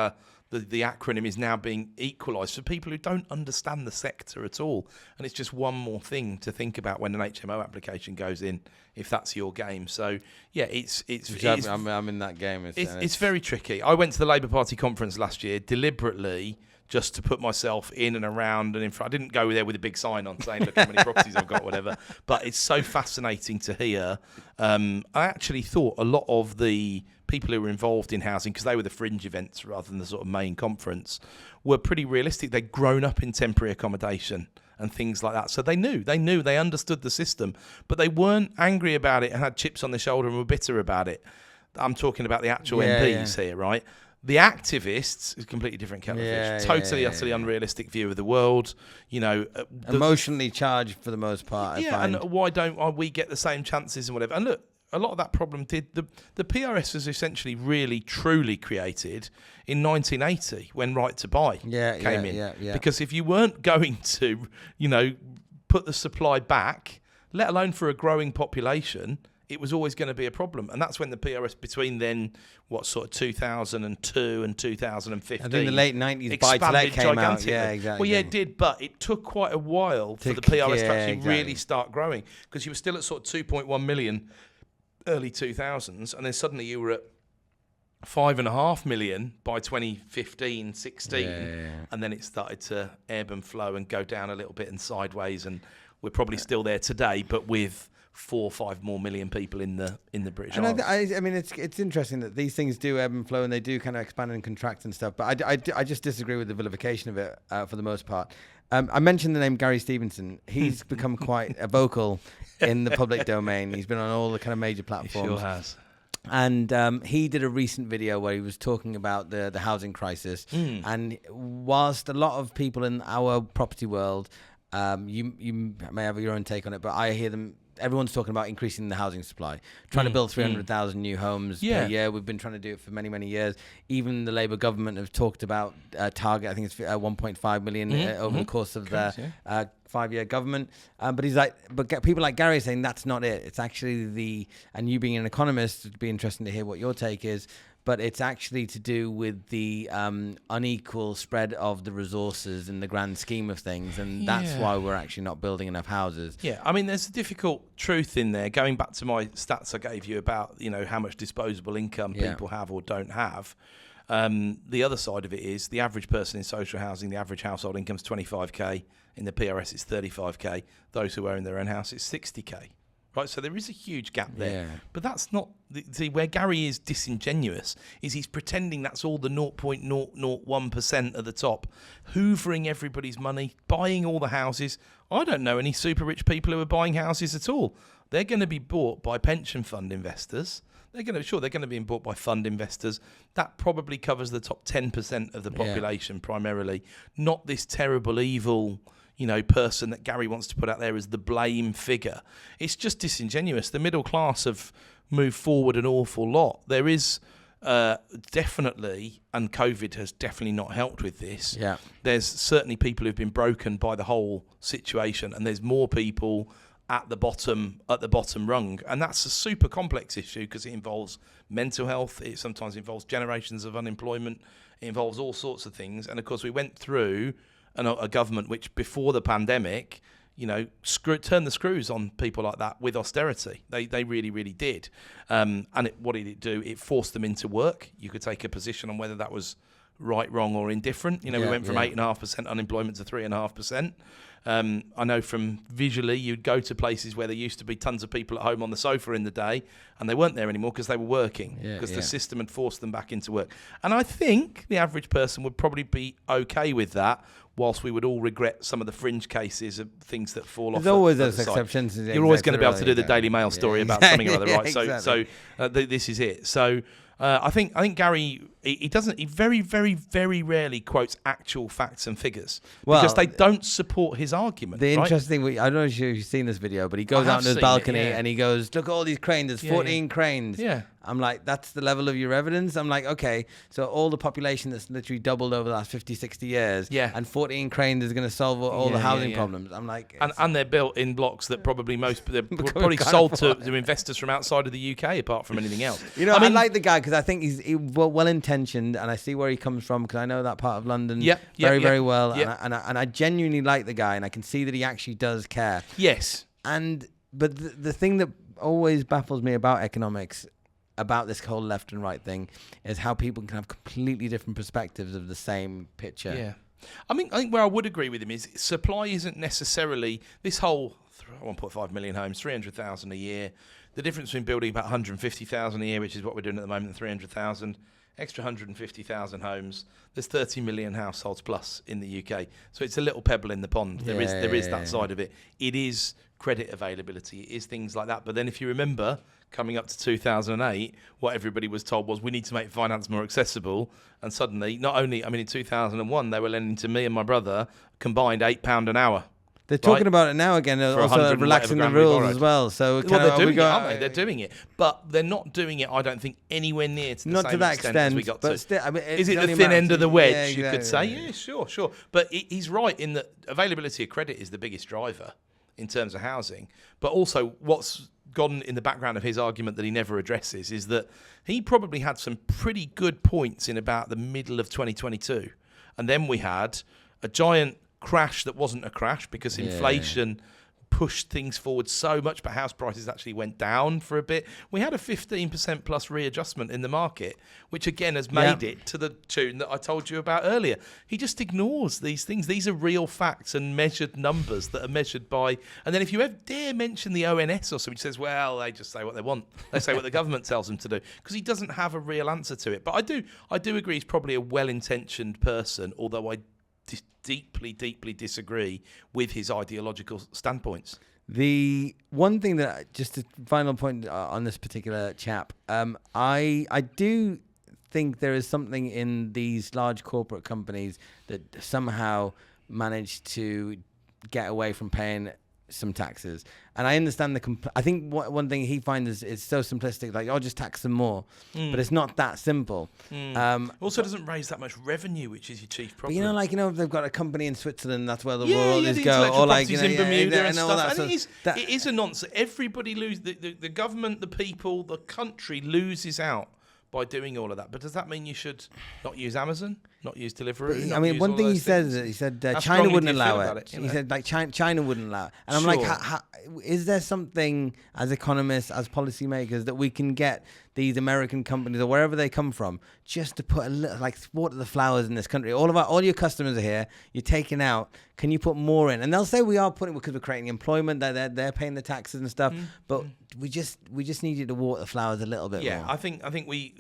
[SPEAKER 1] the acronym is now being equalised for people who don't understand the sector at all. And it's just one more thing to think about when an HMO application goes in, if that's your game. So yeah,
[SPEAKER 2] I'm in that game.
[SPEAKER 1] It's very tricky. I went to the Labour Party conference last year deliberately just to put myself in and around and in front. I didn't go there with a big sign on saying, look how many properties I've got, whatever. But it's so fascinating to hear. I actually thought a lot of the people who were involved in housing, because they were the fringe events rather than the sort of main conference, were pretty realistic. They'd grown up in temporary accommodation and things like that. So they understood the system, but they weren't angry about it and had chips on their shoulder and were bitter about it. I'm talking about the actual MPs here, right? The activists is a completely different kettle of fish. Totally, utterly unrealistic view of the world.
[SPEAKER 2] Emotionally charged for the most part. I find.
[SPEAKER 1] And why don't we get the same chances and whatever? And look, a lot of that problem the PRS was essentially really truly created in 1980 when Right to Buy came in.
[SPEAKER 2] Yeah.
[SPEAKER 1] Because if you weren't going to, put the supply back, let alone for a growing population, it was always going to be a problem. And that's when the PRS, between then, 2002 and 2015.
[SPEAKER 2] I think the late 90s buy-to-let came out. Yeah, exactly.
[SPEAKER 1] Well, yeah, it did, but it took quite a while for the PRS to actually really start growing, because you were still at sort of 2.1 million early 2000s, and then suddenly you were at 5.5 million by 2015, 16, and then it started to ebb and flow and go down a little bit and sideways, and we're probably still there today, but with 4 or 5 more million people in the British Isles.
[SPEAKER 2] I mean, it's interesting that these things do ebb and flow, and they do kind of expand and contract and stuff. But I just disagree with the vilification of it for the most part. I mentioned the name Gary Stevenson. He's become quite vocal in the public domain. He's been on all the kind of major platforms.
[SPEAKER 1] He sure has.
[SPEAKER 2] And he did a recent video where he was talking about the housing crisis. And whilst a lot of people in our property world, you may have your own take on it, but I hear them. Everyone's talking about increasing the housing supply, trying to build 300,000 new homes per year. We've been trying to do it for many, many years. Even the Labour government have talked about target. I think it's 1.5 million over the course of their 5-year government. But he's like, people like Gary are saying that's not it. It's actually and you being an economist, it'd be interesting to hear what your take is. But it's actually to do with the unequal spread of the resources in the grand scheme of things. And that's why we're actually not building enough houses.
[SPEAKER 1] Yeah, I mean, there's a difficult truth in there. Going back to my stats I gave you about, how much disposable income people have or don't have. The other side of it is the average person in social housing, the average household income is 25k. In the PRS, it's 35k. Those who own their own house, it's 60k. Right, so there is a huge gap there. But that's not... See, where Gary is disingenuous is he's pretending that's all the 0.001% at the top, hoovering everybody's money, buying all the houses. I don't know any super rich people who are buying houses at all. They're going to be bought by pension fund investors. They're going to be bought by fund investors. That probably covers the top 10% of the population primarily, not this terrible evil... person that Gary wants to put out there as the blame figure. It's just disingenuous. The middle class have moved forward an awful lot. There is definitely, and COVID has definitely not helped with this. Yeah. There's certainly people who've been broken by the whole situation, and there's more people at the bottom rung. And that's a super complex issue because it involves mental health. It sometimes involves generations of unemployment. It involves all sorts of things. And of course, we went through a government which before the pandemic, turn the screws on people like that with austerity. They really, really did. What did it do? It forced them into work. You could take a position on whether that was right, wrong, or indifferent. We went from 8.5% unemployment to 3.5%. I know from visually, you'd go to places where there used to be tons of people at home on the sofa in the day, and they weren't there anymore because they were working, because the system had forced them back into work. And I think the average person would probably be okay with that, whilst we would all regret some of the fringe cases of things that fall off.
[SPEAKER 2] There's always those exceptions.
[SPEAKER 1] You're always going to be able to do the Daily Mail story about something or other, right? So this is it. So I think Gary, he very, very, very rarely quotes actual facts and figures because they don't support his argument.
[SPEAKER 2] The interesting thing, I don't know if you've seen this video, but he goes out on his balcony and he goes, "Look at all these cranes. There's 14 cranes." Yeah. I'm like, that's the level of your evidence? I'm like, okay, so all the population that's literally doubled over the last 50, 60 years, and 14 cranes is going to solve all the housing problems. I'm like...
[SPEAKER 1] And they're built in blocks that probably sold to investors from outside of the UK, apart from anything else.
[SPEAKER 2] I like the guy because I think he's well-intentioned, and I see where he comes from because I know that part of London very well, and I genuinely like the guy, and I can see that he actually does care.
[SPEAKER 1] Yes.
[SPEAKER 2] But the thing that always baffles me about economics, about this whole left and right thing, is how people can have completely different perspectives of the same picture.
[SPEAKER 1] Yeah. I think where I would agree with him is supply isn't necessarily this whole 1.5 million homes, 300,000 a year. The difference between building about 150,000 a year, which is what we're doing at the moment, and 300,000, extra 150,000 homes. There's 30 million households plus in the UK. So it's a little pebble in the pond. There is that side of it. It is credit availability. It is things like that. But then if you remember, coming up to 2008, what everybody was told was we need to make finance more accessible. And suddenly, in 2001, they were lending to me and my brother combined £8 an hour.
[SPEAKER 2] They're talking about it now again, also relaxing the rules as well. So
[SPEAKER 1] they're doing it, aren't they? They're doing it, but they're not doing it, I don't think, anywhere near to the same extent as we got to.
[SPEAKER 2] Still,
[SPEAKER 1] is it the thin end of the wedge, you could say? Yeah, sure. But he's right in that availability of credit is the biggest driver in terms of housing. But also what's gone in the background of his argument that he never addresses is that he probably had some pretty good points in about the middle of 2022. And then we had a giant crash that wasn't a crash because inflation pushed things forward so much, but house prices actually went down for a bit. We had a 15% plus readjustment in the market, which again has made it to the tune that I told you about earlier. He just ignores these things. These are real facts and measured numbers that are measured by... And then if you ever dare mention the ONS or something, he says, well, they just say what they want. They say what the government tells them to do, because he doesn't have a real answer to it. But I do agree he's probably a well-intentioned person, although I deeply disagree with his ideological standpoints.
[SPEAKER 2] The one thing that, just a final point on this particular chap, I do think there is something in these large corporate companies that somehow manage to get away from paying some taxes. And I understand I think one thing he finds is so simplistic, like, just tax them more. But it's not that simple.
[SPEAKER 1] Also doesn't raise that much revenue, which is your chief problem.
[SPEAKER 2] But if they've got a company in Switzerland, that's where the royalties go. Or like,
[SPEAKER 1] in Bermuda and stuff. And it is a nonsense. Everybody loses, the government, the people, the country loses out by doing all of that. But does that mean you should not use Amazon, not use Deliveroo?
[SPEAKER 2] One thing he said China wouldn't allow it. He said China wouldn't allow it. And I'm like, is there something as economists, as policymakers, that we can get these American companies or wherever they come from just to put a little, like, water the flowers in this country? All your customers are here. You're taking out. Can you put more in? And they'll say we are putting, because we're creating employment. They're paying the taxes and stuff. But we just need you to water the flowers a little bit more.
[SPEAKER 1] Yeah, I think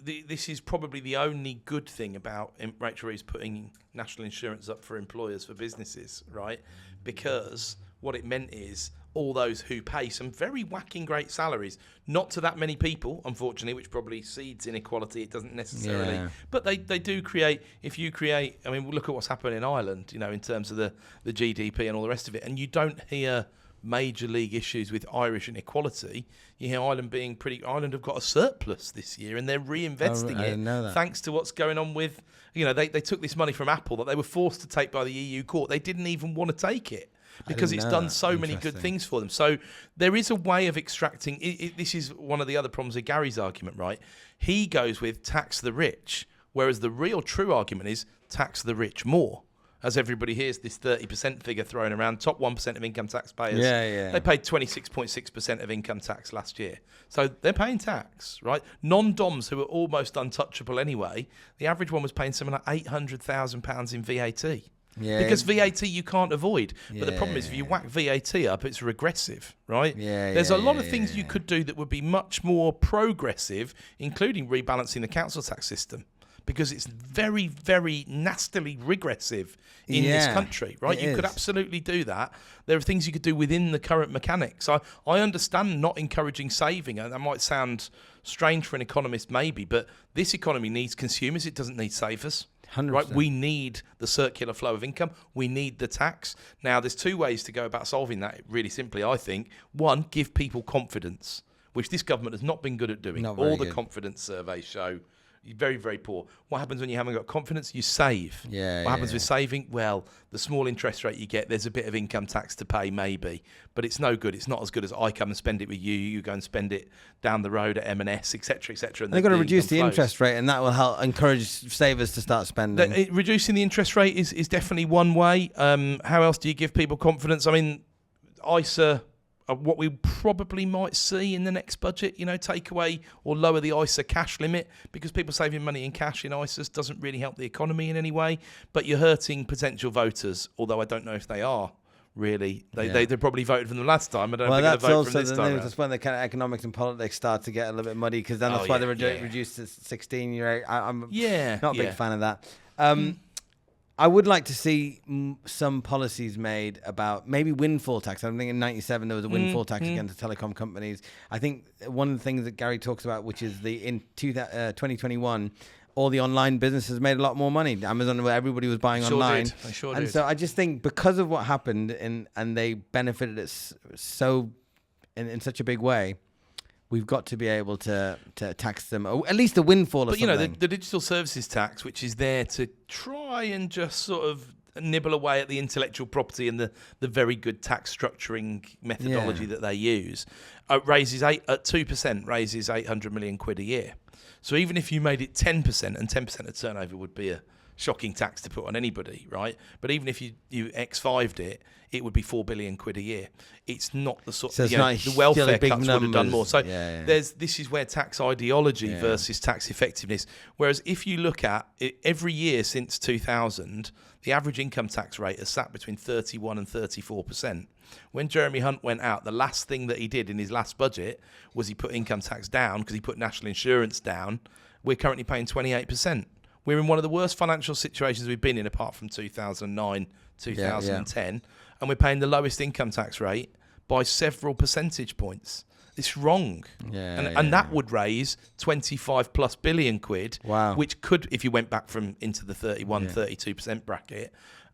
[SPEAKER 1] this is probably the only good thing about Rachel Reeves putting national insurance up for employers, for businesses, right? Because what it meant is all those who pay some very whacking great salaries, not to that many people, unfortunately, which probably seeds inequality. It doesn't necessarily, but they do create. If you create, look at what's happened in Ireland, in terms of the GDP and all the rest of it, and you don't hear major league issues with Irish inequality. You hear Ireland have got a surplus this year, and they're reinvesting
[SPEAKER 2] I didn't know that.
[SPEAKER 1] Thanks to what's going on with, they took this money from Apple that they were forced to take by the EU court. They didn't even want to take it, because it's done so many good things for them. So there is a way of extracting. This is one of the other problems of Gary's argument, right? He goes with tax the rich, whereas the real true argument is tax the rich more. as everybody hears this 30% figure thrown around, top 1% of income taxpayers,
[SPEAKER 2] Yeah.
[SPEAKER 1] they paid 26.6% of income tax last year. So they're paying tax, right? Non-DOMs, who are almost untouchable anyway, the average one was paying something like £800,000 in VAT.
[SPEAKER 2] Yeah.
[SPEAKER 1] Because VAT you can't avoid. But the problem is if you
[SPEAKER 2] Yeah.
[SPEAKER 1] whack VAT up, it's regressive, right?
[SPEAKER 2] Yeah,
[SPEAKER 1] There's
[SPEAKER 2] yeah,
[SPEAKER 1] a lot of
[SPEAKER 2] yeah,
[SPEAKER 1] things you could do that would be much more progressive, including rebalancing the council tax system. Because it's very, very nastily regressive in this country, right?
[SPEAKER 2] it
[SPEAKER 1] You could
[SPEAKER 2] is.
[SPEAKER 1] absolutely do that. There are things you could do within the current mechanics. I understand not encouraging saving, and that might sound strange for an economist maybe, but this economy needs consumers, it doesn't need savers.
[SPEAKER 2] 100%.
[SPEAKER 1] Right? We need the circular flow of income. We need the tax. Now, there's two ways to go about solving that, really simply, I think. One, give people confidence, which this government has not been good at doing.
[SPEAKER 2] Not very
[SPEAKER 1] All the
[SPEAKER 2] good.
[SPEAKER 1] confidence surveys show you're very, very poor. What happens when you haven't got confidence? You save.
[SPEAKER 2] Yeah,
[SPEAKER 1] What happens
[SPEAKER 2] yeah.
[SPEAKER 1] with saving? Well, the small interest rate you get, there's a bit of income tax to pay, maybe, but it's no good. It's not as good as I come and spend it with you. You go and spend it down the road at M&S, etc., etc.
[SPEAKER 2] They're going to reduce the interest rate, and that will help encourage savers to start spending.
[SPEAKER 1] Reducing the interest rate is definitely one way. How else do you give people confidence? I mean, ISA, what we probably might see in the next budget, take away or lower the ISA cash limit, because people saving money in cash in ISAs doesn't really help the economy in any way, but you're hurting potential voters, although I don't know if they are. Really, they probably voted for them last time. I don't think they'll vote for them this time.
[SPEAKER 2] That's when the kind of economics and politics start to get a little bit muddy, because then that's why they reduced to 16. I'm not a big fan of that. I would like to see some policies made about maybe windfall tax. I think in '97 there was a windfall tax against the telecom companies. I think one of the things that Gary talks about, which is in 2021. All the online businesses made a lot more money. Amazon, where everybody was buying online.
[SPEAKER 1] They sure
[SPEAKER 2] did. So I just think because of what happened and they benefited it so in such a big way, we've got to be able to tax them, or at least a windfall or something.
[SPEAKER 1] The digital services tax, which is there to try and just sort of nibble away at the intellectual property and the very good tax structuring methodology that they use, raises 2% raises 800 million quid a year. So even if you made it 10%, and 10% of turnover would be a shocking tax to put on anybody, right? But even if you X5'd it, it would be 4 billion quid a year. It's not the sort of, the welfare cuts would have done more. So this is where tax ideology versus tax effectiveness. Whereas if you look at it, every year since 2000, the average income tax rate has sat between 31 and 34%. When Jeremy Hunt went out, the last thing that he did in his last budget was he put income tax down because he put national insurance down. We're currently paying 28%. We're in one of the worst financial situations we've been in apart from 2009, 2010. And we're paying the lowest income tax rate by several percentage points. It's wrong. And that would raise 25 plus billion quid, which could, if you went back into the 32% bracket.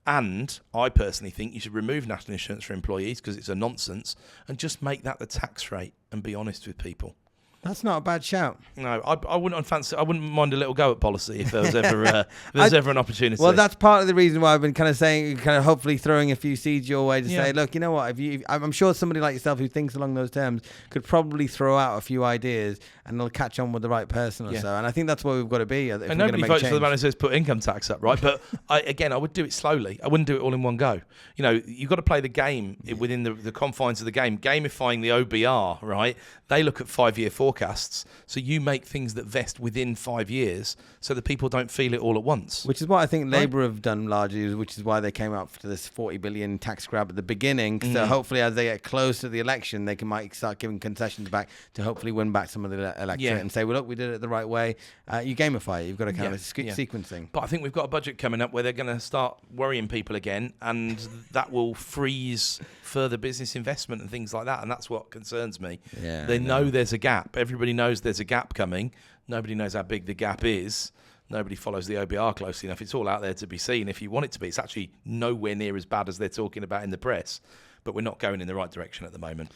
[SPEAKER 1] And I personally think you should remove national insurance for employees because it's a nonsense, and just make that the tax rate and be honest with people.
[SPEAKER 2] That's not a bad shout.
[SPEAKER 1] No, I wouldn't mind a little go at policy if there was ever ever an opportunity.
[SPEAKER 2] Well, that's part of the reason why I've been kind of saying, hopefully throwing a few seeds your way to say, look, you know what? I'm sure somebody like yourself who thinks along those terms could probably throw out a few ideas, and they'll catch on with the right person or so. And I think that's where we've got to be.
[SPEAKER 1] And nobody votes for the man who says put income tax up, right? But I would do it slowly. I wouldn't do it all in one go. You've got to play the game within the confines of the game. Gamifying the OBR, right? They look at 5-year forecasts. So you make things that vest within 5 years so that people don't feel it all at once.
[SPEAKER 2] Which is what I think Labour have done largely, which is why they came up to this 40 billion tax grab at the beginning. So hopefully as they get close to the election, they might start giving concessions back to hopefully win back some of the electorate and say, well, look, we did it the right way. You gamify it. You've got to kind of sequencing.
[SPEAKER 1] But I think we've got a budget coming up where they're going to start worrying people again, and that will freeze further business investment and things like that. And that's what concerns me. They know there's a gap. Everybody knows there's a gap coming. Nobody knows how big the gap is. Nobody follows the OBR closely enough. It's all out there to be seen if you want it to be. It's actually nowhere near as bad as they're talking about in the press, but we're not going in the right direction at the moment.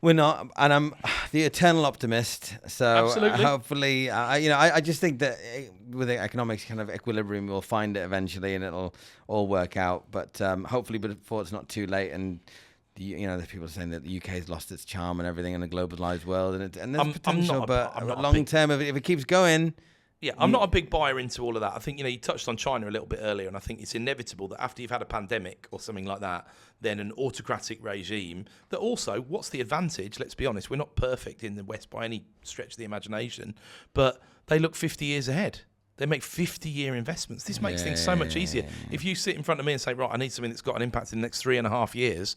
[SPEAKER 2] We're not, and I'm the eternal optimist. So hopefully, I just think that with the economics kind of equilibrium, we'll find it eventually, and it'll all work out. But hopefully, before it's not too late, and there's people saying that the UK has lost its charm and everything in a globalized world, and there's potential, but long term, if it keeps going,
[SPEAKER 1] Yeah, I'm not a big buyer into all of that. I think, you touched on China a little bit earlier, and I think it's inevitable that after you've had a pandemic or something like that, then an autocratic regime that also, what's the advantage? Let's be honest, we're not perfect in the West by any stretch of the imagination, but they look 50 years ahead. They make 50-year investments. This makes things so much easier. If you sit in front of me and say, right, I need something that's got an impact in the next 3.5 years,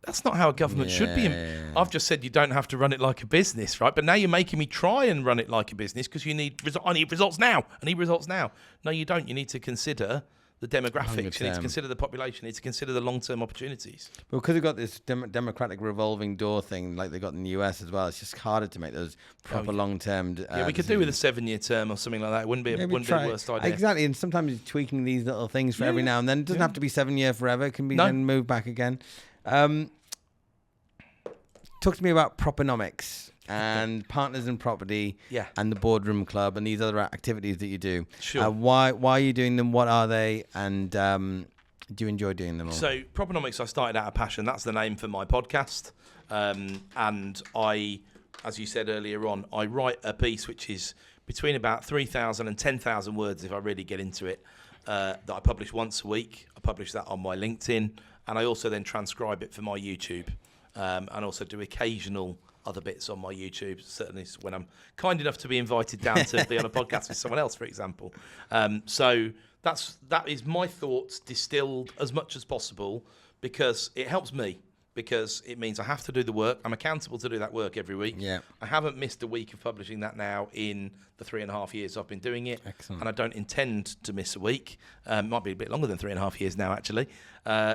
[SPEAKER 1] that's not how a government should be. I've just said you don't have to run it like a business, right? But now you're making me try and run it like a business because I need results now. I need results now. No, you don't. You need to consider the demographics. 100%. You need to consider the population. You need to consider the long-term opportunities.
[SPEAKER 2] Well, because we've got this democratic revolving door thing like they got in the US as well, it's just harder to make those proper long-term
[SPEAKER 1] we could do with a 7-year term or something like that. It wouldn't be the worst idea.
[SPEAKER 2] Exactly, and sometimes you're tweaking these little things for every now and then. It doesn't have to be 7 year forever. It can be then moved back again. Talk to me about Proponomics and Partners in Property and the Boardroom Club and these other activities that you do.
[SPEAKER 1] Sure.
[SPEAKER 2] Why are you doing them? What are they? And do you enjoy doing them all?
[SPEAKER 1] So Proponomics, I started out of passion. That's the name for my podcast. And I, as you said earlier on, I write a piece which is between about 3,000 and 10,000 words if I really get into it, that I publish once a week. I publish that on my LinkedIn, and I also then transcribe it for my YouTube. And also do occasional other bits on my YouTube, certainly when I'm kind enough to be invited down to be on a podcast with someone else, for example. So that is my thoughts distilled as much as possible because it helps me, because it means I have to do the work. I'm accountable to do that work every week.
[SPEAKER 2] Yeah.
[SPEAKER 1] I haven't missed a week of publishing that now in the 3.5 years I've been doing it.
[SPEAKER 2] Excellent.
[SPEAKER 1] And I don't intend to miss a week. Might be a bit longer than 3.5 years now, actually.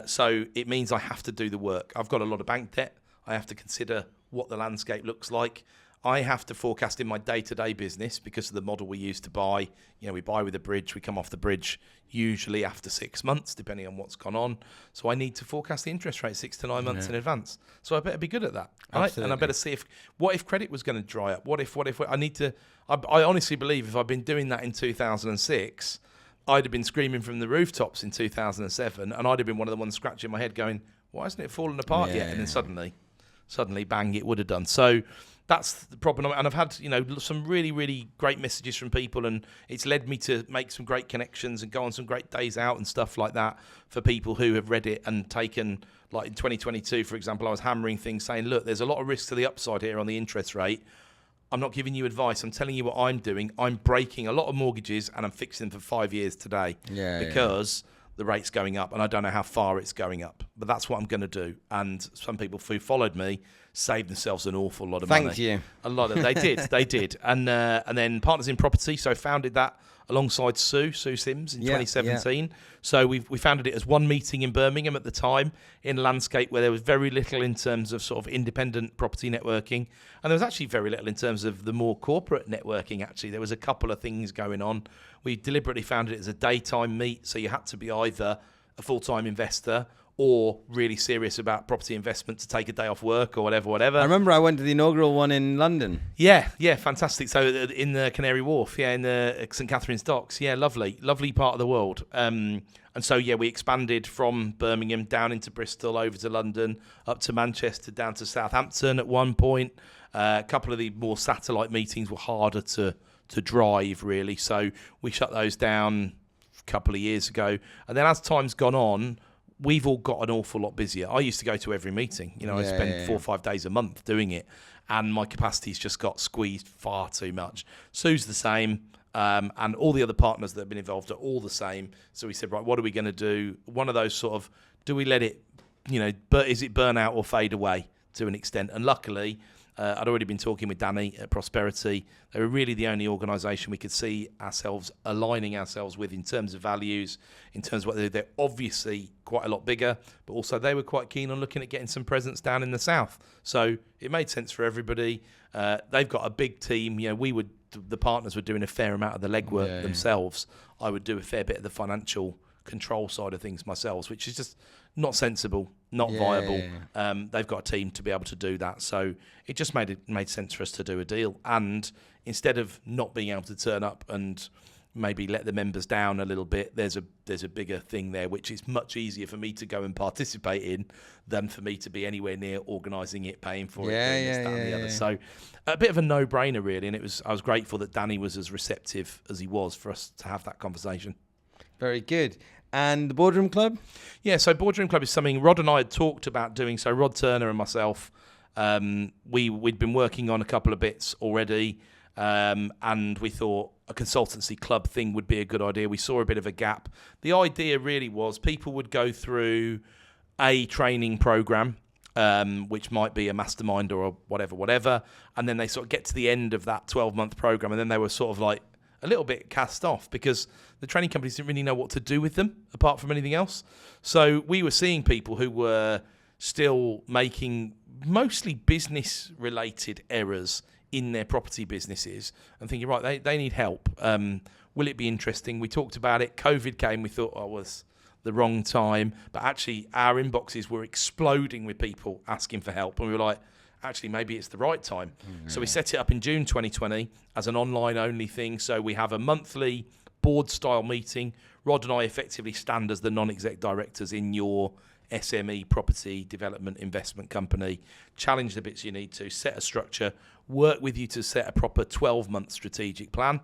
[SPEAKER 1] So it means I have to do the work. I've got a lot of bank debt. I have to consider what the landscape looks like. I have to forecast in my day-to-day business because of the model we use to buy. We buy with a bridge. We come off the bridge usually after 6 months, depending on what's gone on. So I need to forecast the interest rate 6 to 9 months in advance. So I better be good at that. Right? And I better see what if credit was going to dry up? What if I need to... I honestly believe if I'd been doing that in 2006, I'd have been screaming from the rooftops in 2007, and I'd have been one of the ones scratching my head going, why hasn't it fallen apart yet? And then suddenly, bang, it would have done. So that's the problem. And I've had, some really, really great messages from people, and it's led me to make some great connections and go on some great days out and stuff like that for people who have read it and taken, like in 2022, for example, I was hammering things saying, look, there's a lot of risk to the upside here on the interest rate. I'm not giving you advice. I'm telling you what I'm doing. I'm breaking a lot of mortgages and I'm fixing them for 5 years today because the rate's going up and I don't know how far it's going up. But that's what I'm going to do. And some people who followed me saved themselves an awful lot of money.
[SPEAKER 2] Thank you.
[SPEAKER 1] A lot of they did. And then Partners in Property. So founded that alongside Sue Sims in 2017. Yeah. So we founded it as one meeting in Birmingham at the time in a landscape where there was very little in terms of sort of independent property networking. And there was actually very little in terms of the more corporate networking, actually. There was a couple of things going on. We deliberately founded it as a daytime meet. So you had to be either a full-time investor or really serious about property investment to take a day off work or whatever.
[SPEAKER 2] I remember I went to the inaugural one in London.
[SPEAKER 1] Yeah, fantastic. So in the Canary Wharf, in the St Catherine's Docks. Yeah, lovely part of the world. And so, we expanded from Birmingham down into Bristol, over to London, up to Manchester, down to Southampton at one point. A couple of the more satellite meetings were harder to drive, really. So we shut those down a couple of years ago. And then as time's gone on, we've all got an awful lot busier. I used to go to every meeting. I spend 4 or 5 days a month doing it, and my capacity's just got squeezed far too much. Sue's the same, and all the other partners that have been involved are all the same. So we said, right, what are we going to do? One of those sort of, do we let it, is it burn out or fade away to an extent? And luckily, I'd already been talking with Danny at Prosperity. They were really the only organisation we could see ourselves aligning ourselves with in terms of values, in terms of what they're obviously quite a lot bigger, but also they were quite keen on looking at getting some presence down in the south. So it made sense for everybody. They've got a big team. The partners were doing a fair amount of the legwork themselves. I would do a fair bit of the financial control side of things myself, which is just not sensible, not viable. They've got a team to be able to do that. So it just made sense for us to do a deal. And instead of not being able to turn up and maybe let the members down a little bit, there's a bigger thing there, which is much easier for me to go and participate in than for me to be anywhere near organising it, paying for it, doing this, that, and the other. So a bit of a no-brainer, really. And I was grateful that Danny was as receptive as he was for us to have that conversation.
[SPEAKER 2] Very good. And the Boardroom Club?
[SPEAKER 1] Yeah, so Boardroom Club is something Rod and I had talked about doing. So Rod Turner and myself, we'd been working on a couple of bits already. And we thought a consultancy club thing would be a good idea. We saw a bit of a gap. The idea really was people would go through a training program, which might be a mastermind or whatever, and then they sort of get to the end of that 12-month program, and then they were sort of like a little bit cast off because the training companies didn't really know what to do with them apart from anything else. So we were seeing people who were still making mostly business-related errors in their property businesses and thinking, right, they need help. Will it be interesting? We talked about it. COVID came. We thought, it was the wrong time. But actually, our inboxes were exploding with people asking for help. And we were like, actually, maybe it's the right time. Mm-hmm. So we set it up in June 2020 as an online-only thing. So we have a monthly board-style meeting. Rod and I effectively stand as the non-exec directors in your SME property development investment company, challenge the bits you need to, set a structure, work with you to set a proper 12-month strategic plan,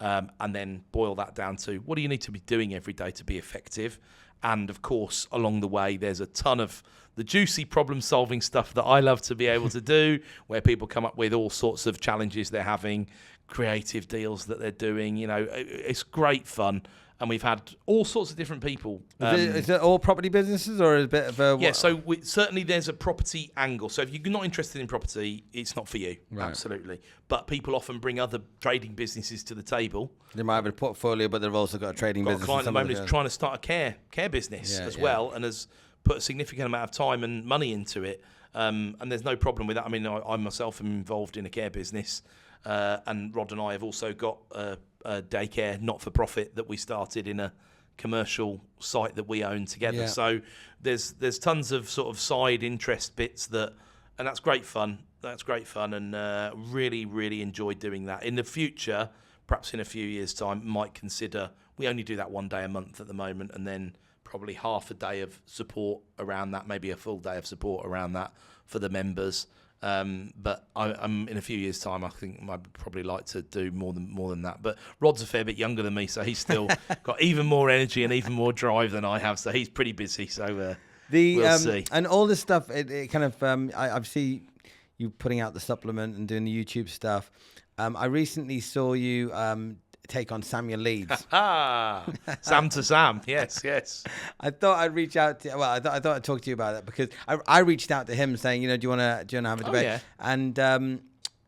[SPEAKER 1] and then boil that down to what do you need to be doing every day to be effective. And of course, along the way, there's a ton of the juicy problem-solving stuff that I love to be able to do, where people come up with all sorts of challenges they're having, creative deals that they're doing. It's great fun. And we've had all sorts of different people.
[SPEAKER 2] Is it all property businesses or a bit of a...
[SPEAKER 1] Yeah, so certainly there's a property angle. So if you're not interested in property, it's not for you. Right. Absolutely. But people often bring other trading businesses to the table.
[SPEAKER 2] They might have a portfolio, but they've also got a trading business.
[SPEAKER 1] A client at the moment is trying to start a care business well, and has put a significant amount of time and money into it. And there's no problem with that. I mean, I myself am involved in a care business, and Rod and I have also got a daycare not-for-profit that we started in a commercial site that we own together. Yeah. So there's tons of sort of side interest bits and that's great fun. And really, really enjoyed doing that. In the future, perhaps in a few years' time, might consider, we only do that one day a month at the moment, and then probably half a day of support around that, maybe a full day of support around that for the members. But I'm in a few years' time, I think I'd probably like to do more than that. But Rod's a fair bit younger than me, so he's still got even more energy and even more drive than I have. So he's pretty busy. So we'll see.
[SPEAKER 2] And all this stuff, it kind of I see you putting out the supplement and doing the YouTube stuff. I recently saw you take on Samuel Leeds.
[SPEAKER 1] Sam to Sam. Yes.
[SPEAKER 2] I thought I'd reach out to. Well, I thought I'd talk to you about that because I reached out to him saying, do you want to have a debate?
[SPEAKER 1] Yeah.
[SPEAKER 2] And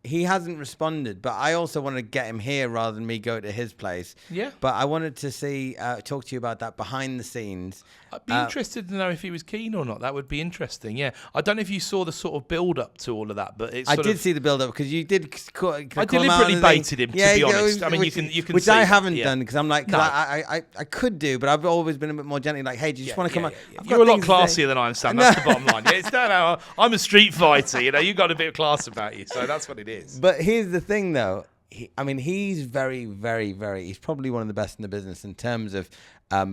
[SPEAKER 2] he hasn't responded. But I also wanted to get him here rather than me go to his place.
[SPEAKER 1] Yeah.
[SPEAKER 2] But I wanted to talk to you about that behind the scenes.
[SPEAKER 1] I'd be interested to know if he was keen or not. That would be interesting. Yeah. I don't know if you saw the sort of build up to all of that, but I
[SPEAKER 2] did see the build up because you did.
[SPEAKER 1] I deliberately baited him, to be honest. I mean, you can
[SPEAKER 2] which
[SPEAKER 1] see
[SPEAKER 2] I haven't done because I'm like, I could do, but I've always been a bit more gently. Like, hey, do you just want to come on?
[SPEAKER 1] You're a lot classier than I am, Sam. That's the bottom line. No, I'm a street fighter. You got a bit of class about you, so that's what it is.
[SPEAKER 2] But here's the thing, though. He's very, very, very. He's probably one of the best in the business in terms of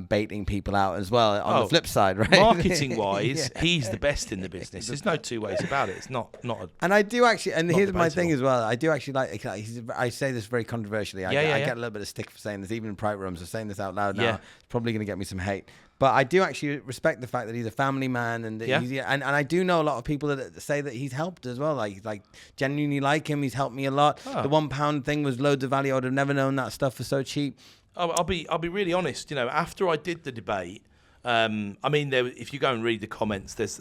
[SPEAKER 2] baiting people out as well. On the flip side, right?
[SPEAKER 1] Marketing wise, he's the best in the business. There's no two ways about it. It's not.
[SPEAKER 2] And I do actually. And here's my thing as well. I do actually like. I say this very controversially. I get a little bit of stick for saying this, even in private rooms. I'm saying this out loud now. Yeah. It's probably going to get me some hate. But I do actually respect the fact that he's a family man, and and I do know a lot of people that say that he's helped as well. Like genuinely like him. He's helped me a lot. The £1 thing was loads of value. I would have never known that stuff was so cheap.
[SPEAKER 1] I'll be really honest. After I did the debate, if you go and read the comments, there's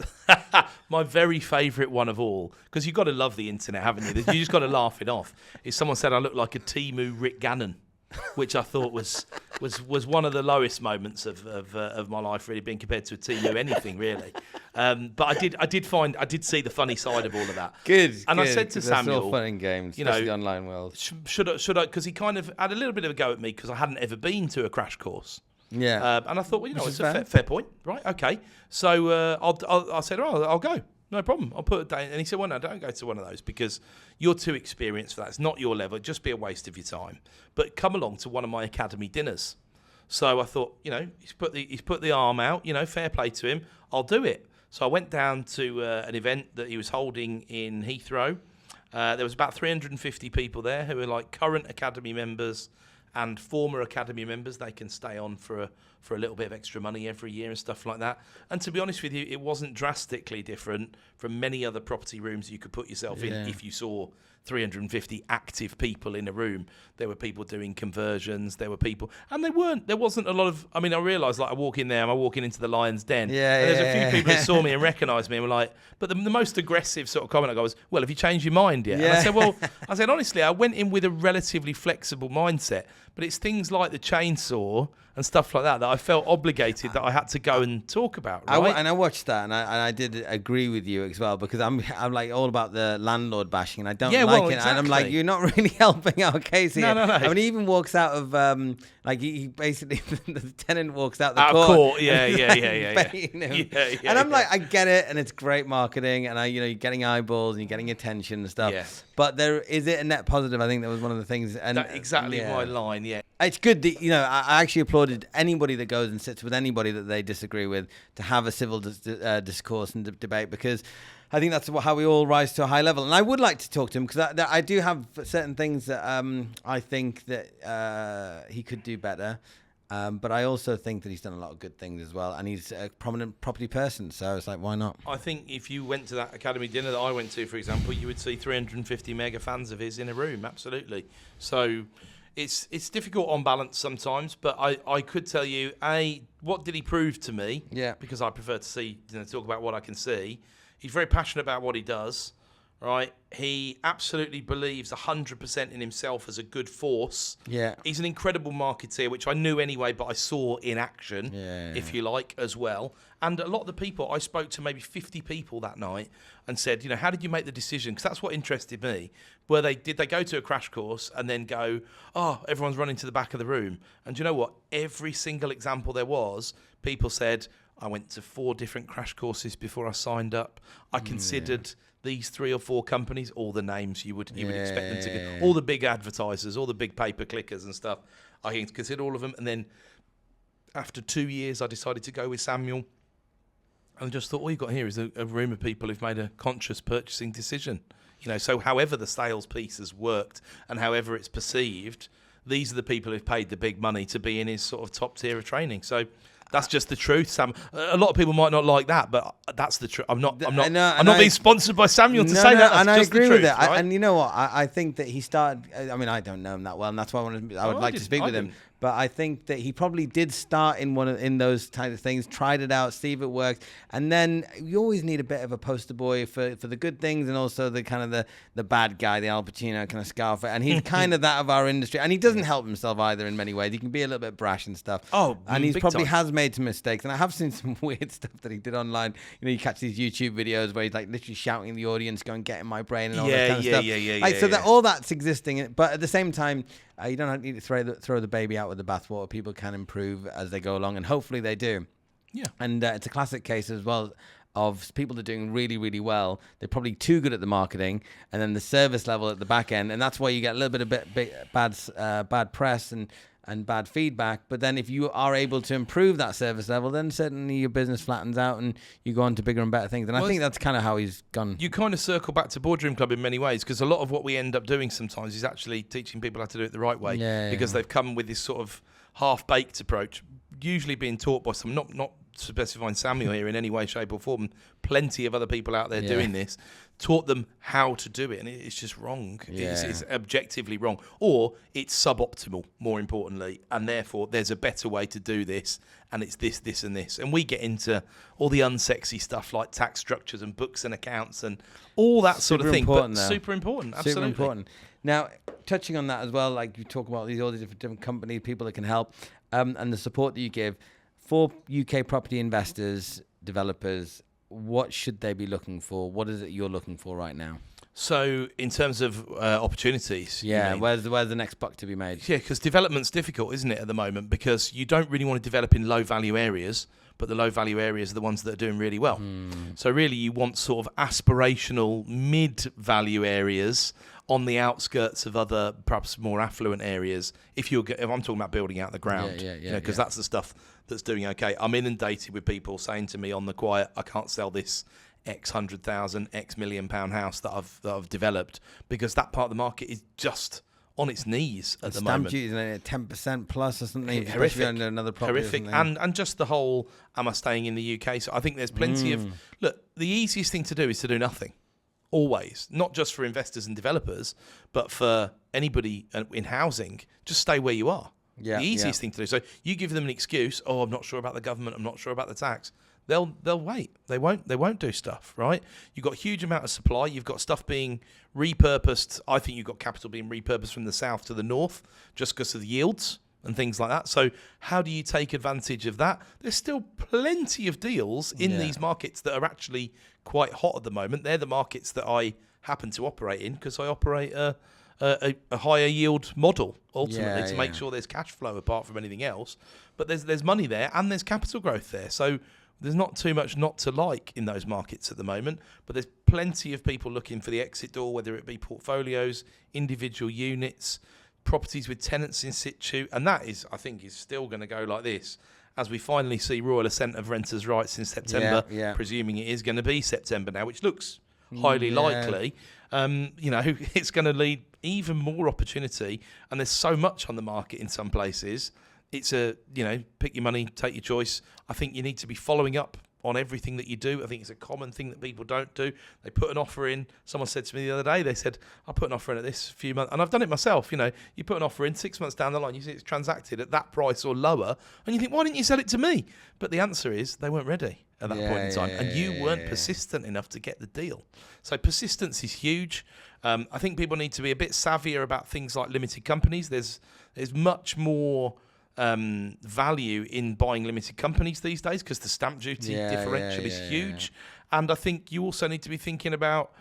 [SPEAKER 1] my very favourite one of all, because you've got to love the internet, haven't you? You just got to laugh it off. Is someone said I look like a Temu Rick Gannon, which I thought was one of the lowest moments of my life, really, being compared to a Temu anything, really. But I did see the funny side of all of that.
[SPEAKER 2] Good.
[SPEAKER 1] And I said to Samuel,
[SPEAKER 2] all fun and games, especially the online world.
[SPEAKER 1] Should I? Because he kind of had a little bit of a go at me because I hadn't ever been to a crash course.
[SPEAKER 2] Yeah.
[SPEAKER 1] And I thought, it's a fair point, right? Okay. So I said, I'll go. No problem. I'll put it down. And he said, well, no, don't go to one of those because you're too experienced for that. It's not your level. It'd just be a waste of your time. But come along to one of my academy dinners. So I thought, he's put the arm out, fair play to him. I'll do it. So I went down to an event that he was holding in Heathrow. There was about 350 people there who were like current academy members and former academy members. They can stay on for a little bit of extra money every year and stuff like that. And to be honest with you, it wasn't drastically different from many other property rooms you could put yourself in if you saw 350 active people in a room. There were people doing conversions. There were people, and there wasn't a lot of. I mean, I realised like I walk in there, am I walking into the lion's den? And there's a few people that saw me and recognised me and were like, but the most aggressive sort of comment I got was, well, have you changed your mind yet? And I said, honestly, I went in with a relatively flexible mindset, but it's things like the chainsaw and stuff like that I felt obligated that I had to go and talk about. Right?
[SPEAKER 2] I watched that, and I did agree with you as well, because I'm like all about the landlord bashing, and I don't like it.
[SPEAKER 1] Exactly.
[SPEAKER 2] And I'm like, you're not really helping our case here.
[SPEAKER 1] No.
[SPEAKER 2] I mean, he even walks out of like he basically the tenant walks out the
[SPEAKER 1] Out
[SPEAKER 2] court.
[SPEAKER 1] of court, yeah.
[SPEAKER 2] And I'm like, I get it, and it's great marketing, and you're getting eyeballs and you're getting attention and stuff.
[SPEAKER 1] Yes.
[SPEAKER 2] But is it a net positive? I think that was one of the things. And
[SPEAKER 1] That's exactly my line. Yeah.
[SPEAKER 2] It's good that, I actually applauded anybody that goes and sits with anybody that they disagree with to have a civil discourse and debate, because I think that's how we all rise to a high level. And I would like to talk to him, because I do have certain things that I think that he could do better. But I also think that he's done a lot of good things as well. And he's a prominent property person. So it's like, why not?
[SPEAKER 1] I think if you went to that academy dinner that I went to, for example, you would see 350 mega fans of his in a room. Absolutely. So it's difficult on balance sometimes, but I could tell you, what did he prove to me?
[SPEAKER 2] Yeah.
[SPEAKER 1] Because I prefer to talk about what I can see. He's very passionate about what he does, right? He absolutely believes 100% in himself as a good force.
[SPEAKER 2] Yeah.
[SPEAKER 1] He's an incredible marketeer, which I knew anyway, but I saw in action, if you like, as well. And a lot of the people, I spoke to maybe 50 people that night and said, how did you make the decision? Because that's what interested me. Did they go to a crash course and then go, oh, everyone's running to the back of the room? And do you know what? Every single example there was, people said, I went to 4 different crash courses before I signed up. I considered these 3 or 4 companies, all the names you would expect them to get, all the big advertisers, all the big pay-per-clickers and stuff. I considered all of them. And then after 2 years, I decided to go with Samuel. And I just thought, all you've got here is a room of people who've made a conscious purchasing decision. So however the sales piece has worked and however it's perceived, these are the people who've paid the big money to be in his sort of top tier of training. So that's just the truth, Sam. A lot of people might not like that, but that's the truth. I'm not being sponsored by Samuel to say that. That's
[SPEAKER 2] and
[SPEAKER 1] just
[SPEAKER 2] I agree
[SPEAKER 1] the truth,
[SPEAKER 2] with it.
[SPEAKER 1] right?
[SPEAKER 2] And you know what? I think that he started. I mean, I don't know him that well, and that's why I would like to speak with him. But I think that he probably did start in those type of things, tried it out, see if it worked, and then you always need a bit of a poster boy for the good things and also the kind of the bad guy, the Al Pacino kind of scarf. And he's kind of that of our industry, and he doesn't help himself either in many ways. He can be a little bit brash and stuff. And he probably has made some mistakes, and I have seen some weird stuff that he did online. You catch these YouTube videos where he's like literally shouting at the audience, "Go and get in my brain," and all that kind of stuff. So that all that's existing, but at the same time, you don't need to throw the baby out with the bathwater. People can improve as they go along, and hopefully they do.
[SPEAKER 1] Yeah.
[SPEAKER 2] And it's a classic case as well of people that are doing really, really well. They're probably too good at the marketing, and then the service level at the back end, and that's why you get a little bit of bad press and bad feedback. But then if you are able to improve that service level, then certainly your business flattens out and you go on to bigger and better things. And I think that's kind of how he's gone.
[SPEAKER 1] You kind of circle back to Boardroom Club in many ways, because a lot of what we end up doing sometimes is actually teaching people how to do it the right way, because they've come with this sort of half-baked approach, usually being taught by some, not specifying Samuel here in any way, shape or form, plenty of other people out there doing this, taught them how to do it, and it's just wrong. It's objectively wrong, or it's suboptimal, more importantly, and therefore there's a better way to do this, and it's this and this. And we get into all the unsexy stuff like tax structures and books and accounts and all that sort of thing, but super important, absolutely.
[SPEAKER 2] Super important. Now, touching on that as well, like you talk about all these different companies, people that can help, and the support that you give for UK property investors, developers. What should they be looking for? What is it you're looking for right now?
[SPEAKER 1] So in terms of opportunities, you
[SPEAKER 2] Yeah,
[SPEAKER 1] mean?
[SPEAKER 2] where's the next buck to be made?
[SPEAKER 1] Yeah, because development's difficult, isn't it, at the moment? Because you don't really want to develop in low-value areas, but the low-value areas are the ones that are doing really well. So really, you want sort of aspirational mid-value areas on the outskirts of other, perhaps more affluent areas. If I'm talking about building out the ground, because that's the stuff that's doing okay. I'm inundated with people saying to me on the quiet, I can't sell this X 100,000, X £1 million house that I've developed, because that part of the market is just on its knees at the moment.
[SPEAKER 2] Stamp duty is at 10% plus or something.
[SPEAKER 1] Horrific.
[SPEAKER 2] Under another property.
[SPEAKER 1] Horrific. And just the whole, am I staying in the UK? So I think there's plenty of... Look, the easiest thing to do is to do nothing. Always. Not just for investors and developers, but for anybody in housing. Just stay where you are.
[SPEAKER 2] Yeah,
[SPEAKER 1] the easiest thing to do. So you give them an excuse, I'm not sure about the government, I'm not sure about the tax. They'll wait. They won't do stuff, right? You've got a huge amount of supply. You've got stuff being repurposed. I think you've got capital being repurposed from the south to the north just because of the yields and things like that. So how do you take advantage of that? There's still plenty of deals in these markets that are actually quite hot at the moment. They're the markets that I happen to operate in because I operate a higher yield model ultimately to make sure there's cash flow apart from anything else. But there's money there and there's capital growth there. So there's not too much not to like in those markets at the moment, but there's plenty of people looking for the exit door, whether it be portfolios, individual units, properties with tenants in situ. And that is, I think, is still going to go like this as we finally see royal assent of renters' rights in September, presuming it is going to be September now, which looks highly likely. It's going to lead even more opportunity. And there's so much on the market in some places. It's pick your money, take your choice. I think you need to be following up on everything that you do. I think it's a common thing that people don't do. They put an offer in. Someone said to me the other day, they said, I put an offer in at this few months. And I've done it myself. You put an offer in 6 months down the line, you see it's transacted at that price or lower. And you think, why didn't you sell it to me? But the answer is they weren't ready at that point in time. And you weren't persistent enough to get the deal. So persistence is huge. I think people need to be a bit savvier about things like limited companies. There's much more value in buying limited companies these days because the stamp duty differential is huge. And I think you also need to be thinking about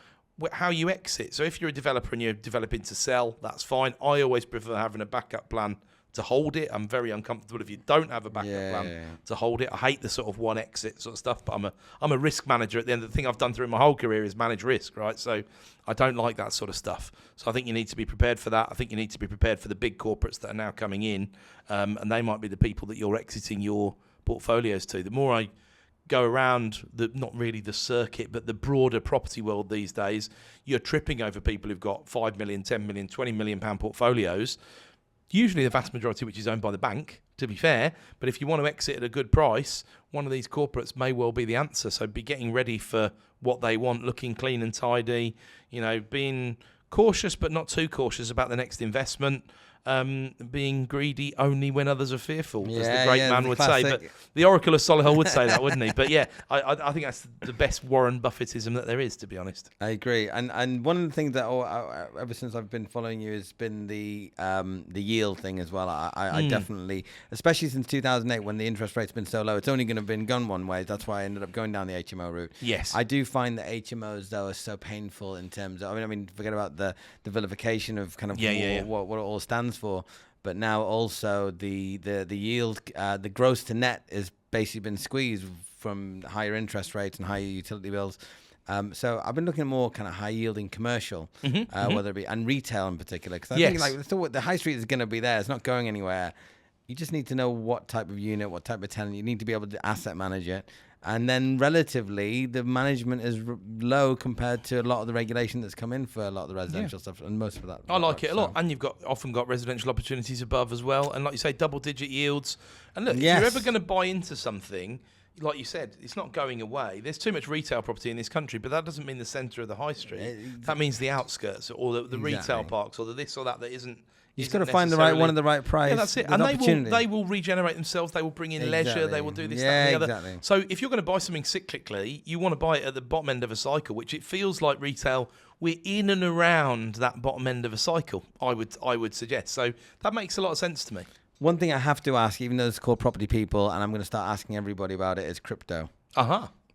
[SPEAKER 1] how you exit. So if you're a developer and you're developing to sell, that's fine. I always prefer having a backup plan to hold it. I'm very uncomfortable if you don't have a backup plan to hold it. I hate the sort of one exit sort of stuff, but I'm a risk manager. At the end of the thing I've done through my whole career is manage risk, right? So I don't like that sort of stuff. So I think you need to be prepared for that. I think you need to be prepared for the big corporates that are now coming in, and they might be the people that you're exiting your portfolios to. The more I go around not really the circuit, but the broader property world these days, you're tripping over people who've got 5 million, 10 million, 20 million pound portfolios. Usually the vast majority which is owned by the bank, to be fair. But if you want to exit at a good price, one of these corporates may well be the answer. So be getting ready for what they want, looking clean and tidy, being cautious but not too cautious about the next investment, being greedy only when others are fearful, as the great man would say. But the Oracle of Solihull would say that, wouldn't he? But yeah, I think that's the best Warren Buffettism that there is, to be honest.
[SPEAKER 2] I agree. And one of the things that ever since I've been following you has been the yield thing as well. I definitely, especially since 2008 when the interest rate's been so low, it's only going to have been gone one way. That's why I ended up going down the HMO route.
[SPEAKER 1] Yes.
[SPEAKER 2] I do find that HMOs, though, are so painful in terms of, I mean, forget about the vilification of kind of what it all stands for, but now also the yield, the gross to net has basically been squeezed from higher interest rates and higher utility bills. So I've been looking at more kind of high yielding commercial, whether it be and retail in particular, because I think the high street is going to be there. It's not going anywhere. You just need to know what type of unit, what type of tenant. You need to be able to asset manage it. And then relatively, the management is low compared to a lot of the regulation that's come in for a lot of the residential stuff, and most of that.
[SPEAKER 1] I like it a lot. And you've often got residential opportunities above as well. And like you say, double-digit yields. And look, if you're ever going to buy into something, like you said, it's not going away. There's too much retail property in this country, but that doesn't mean the centre of the high street. That means the outskirts or the retail parks or the this or that isn't.
[SPEAKER 2] You've got to find the right one at the right price.
[SPEAKER 1] Yeah, that's it. And they will regenerate themselves. They will bring in leisure. They will do this, that, and the other. So if you're going to buy something cyclically, you want to buy it at the bottom end of a cycle, which it feels like retail. We're in and around that bottom end of a cycle, I would suggest. So that makes a lot of sense to me.
[SPEAKER 2] One thing I have to ask, even though it's called Property People, and I'm going to start asking everybody about it, is crypto.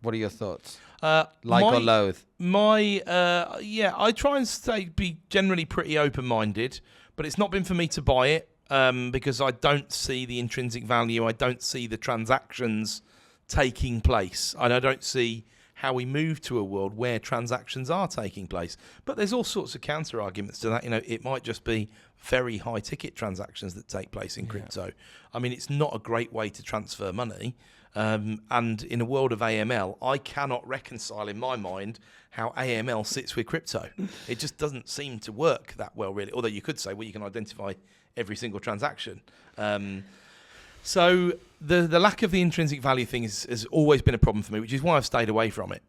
[SPEAKER 2] What are your thoughts?
[SPEAKER 1] Like
[SPEAKER 2] or loathe?
[SPEAKER 1] I try and be generally pretty open-minded, but it's not been for me to buy it because I don't see the intrinsic value. I don't see the transactions taking place, and I don't see how we move to a world where transactions are taking place. But there's all sorts of counter arguments to that. It might just be very high ticket transactions that take place in crypto. I mean, it's not a great way to transfer money. And in a world of AML, I cannot reconcile in my mind how AML sits with crypto. It just doesn't seem to work that well, really. Although you could say, well, you can identify every single transaction. So the lack of the intrinsic value thing has always been a problem for me, which is why I've stayed away from it.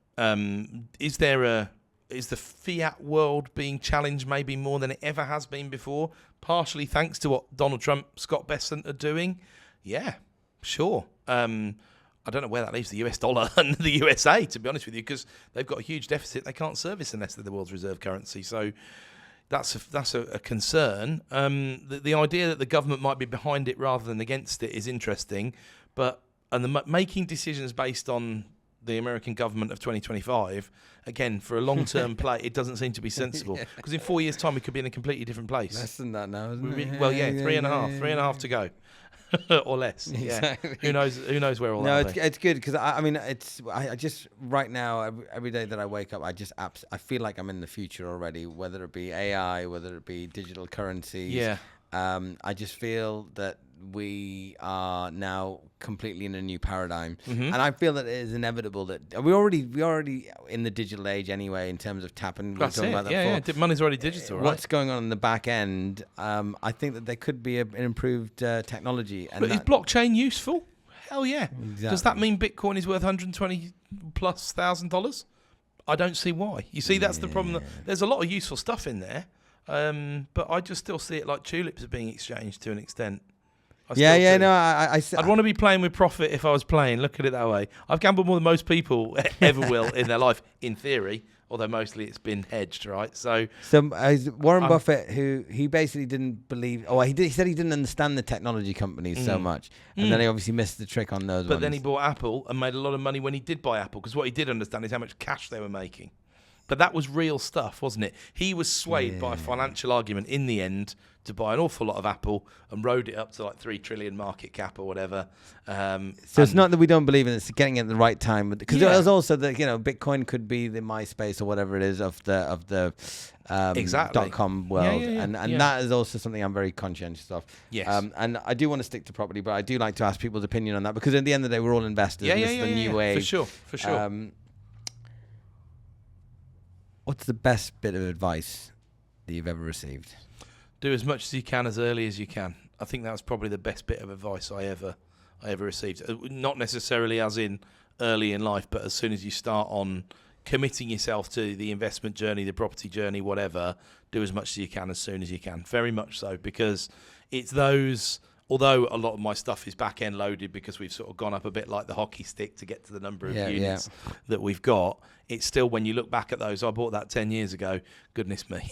[SPEAKER 1] Is the fiat world being challenged maybe more than it ever has been before? Partially thanks to what Donald Trump, Scott Bessent are doing. Yeah, sure. I don't know where that leaves the US dollar and the USA, to be honest with you, because they've got a huge deficit they can't service unless they're the world's reserve currency. So that's a concern. The idea that the government might be behind it rather than against it is interesting, but making decisions based on the American government of 2025, again, for a long-term play, it doesn't seem to be sensible. Because in 4 years' time, we could be in a completely different place.
[SPEAKER 2] Less than that now, isn't it?
[SPEAKER 1] Well, yeah, three and a half to go. Or less.
[SPEAKER 2] Exactly.
[SPEAKER 1] Yeah. Who knows where all that will be.
[SPEAKER 2] It's good because I just right now every day that I wake up I feel like I'm in the future already, whether it be AI, whether it be digital currencies.
[SPEAKER 1] Yeah.
[SPEAKER 2] I just feel that we are now completely in a new paradigm,
[SPEAKER 1] Mm-hmm.
[SPEAKER 2] and I feel that it is inevitable that we're already in the digital age anyway in terms of tapping.
[SPEAKER 1] That's it. Yeah. Money's already digital, right?
[SPEAKER 2] What's going on in the back end? I think that there could be an improved technology.
[SPEAKER 1] But is blockchain useful? Hell yeah.
[SPEAKER 2] Exactly.
[SPEAKER 1] Does that mean Bitcoin is worth $120,000+? I don't see why. You see, that's the problem. There's a lot of useful stuff in there, but I just still see it like tulips are being exchanged to an extent.
[SPEAKER 2] I'd
[SPEAKER 1] want to be playing with profit if I was playing. Look at it that way. I've gambled more than most people ever will in their life, in theory, although mostly it's been hedged, right? So
[SPEAKER 2] Warren Buffett, who he basically didn't believe, he said he didn't understand the technology companies so much, and then he obviously missed the trick on those.
[SPEAKER 1] But then he bought Apple and made a lot of money when he did buy Apple, because what he did understand is how much cash they were making. But that was real stuff, wasn't it? He was swayed by a financial argument in the end to buy an awful lot of Apple and rode it up to like 3 trillion market cap or whatever.
[SPEAKER 2] So it's not that we don't believe in it, it's getting it at the right time. Because there's also that, Bitcoin could be the MySpace or whatever it is of the
[SPEAKER 1] exactly.
[SPEAKER 2] .com world. And
[SPEAKER 1] Yeah.
[SPEAKER 2] that is also something I'm very conscientious of.
[SPEAKER 1] Yes.
[SPEAKER 2] And I do want to stick to property, but I do like to ask people's opinion on that, because at the end of the day, we're all investors.
[SPEAKER 1] Yeah,
[SPEAKER 2] and this is the new wave.
[SPEAKER 1] For sure.
[SPEAKER 2] What's the best bit of advice that you've ever received?
[SPEAKER 1] Do as much as you can as early as you can. I think that was probably the best bit of advice I ever received. Not necessarily as in early in life, but as soon as you start on committing yourself to the investment journey, the property journey, whatever, do as much as you can as soon as you can. Very much so, because it's those... Although a lot of my stuff is back-end loaded because we've sort of gone up a bit like the hockey stick to get to the number of units that we've got, it's still, when you look back at those, I bought that 10 years ago, goodness me,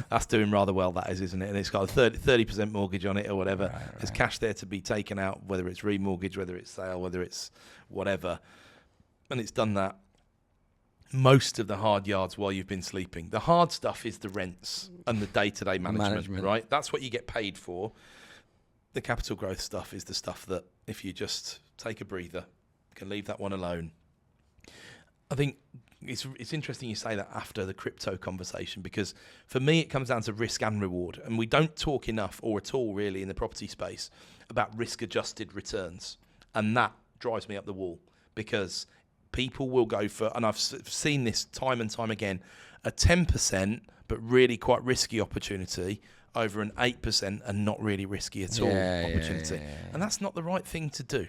[SPEAKER 1] that's doing rather well, that is, isn't it? And it's got a 30% mortgage on it or whatever. Right. There's cash there to be taken out, whether it's remortgage, whether it's sale, whether it's whatever. And it's done that most of the hard yards while you've been sleeping. The hard stuff is the rents and the day-to-day management, right? That's what you get paid for. The capital growth stuff is the stuff that, if you just take a breather, can leave that one alone. I think it's interesting you say that after the crypto conversation, because for me it comes down to risk and reward, and we don't talk enough or at all really in the property space about risk-adjusted returns, and that drives me up the wall, because people will go for, and I've seen this time and time again, a 10% but really quite risky opportunity over an 8% and not really risky at all opportunity. And that's not the right thing to do.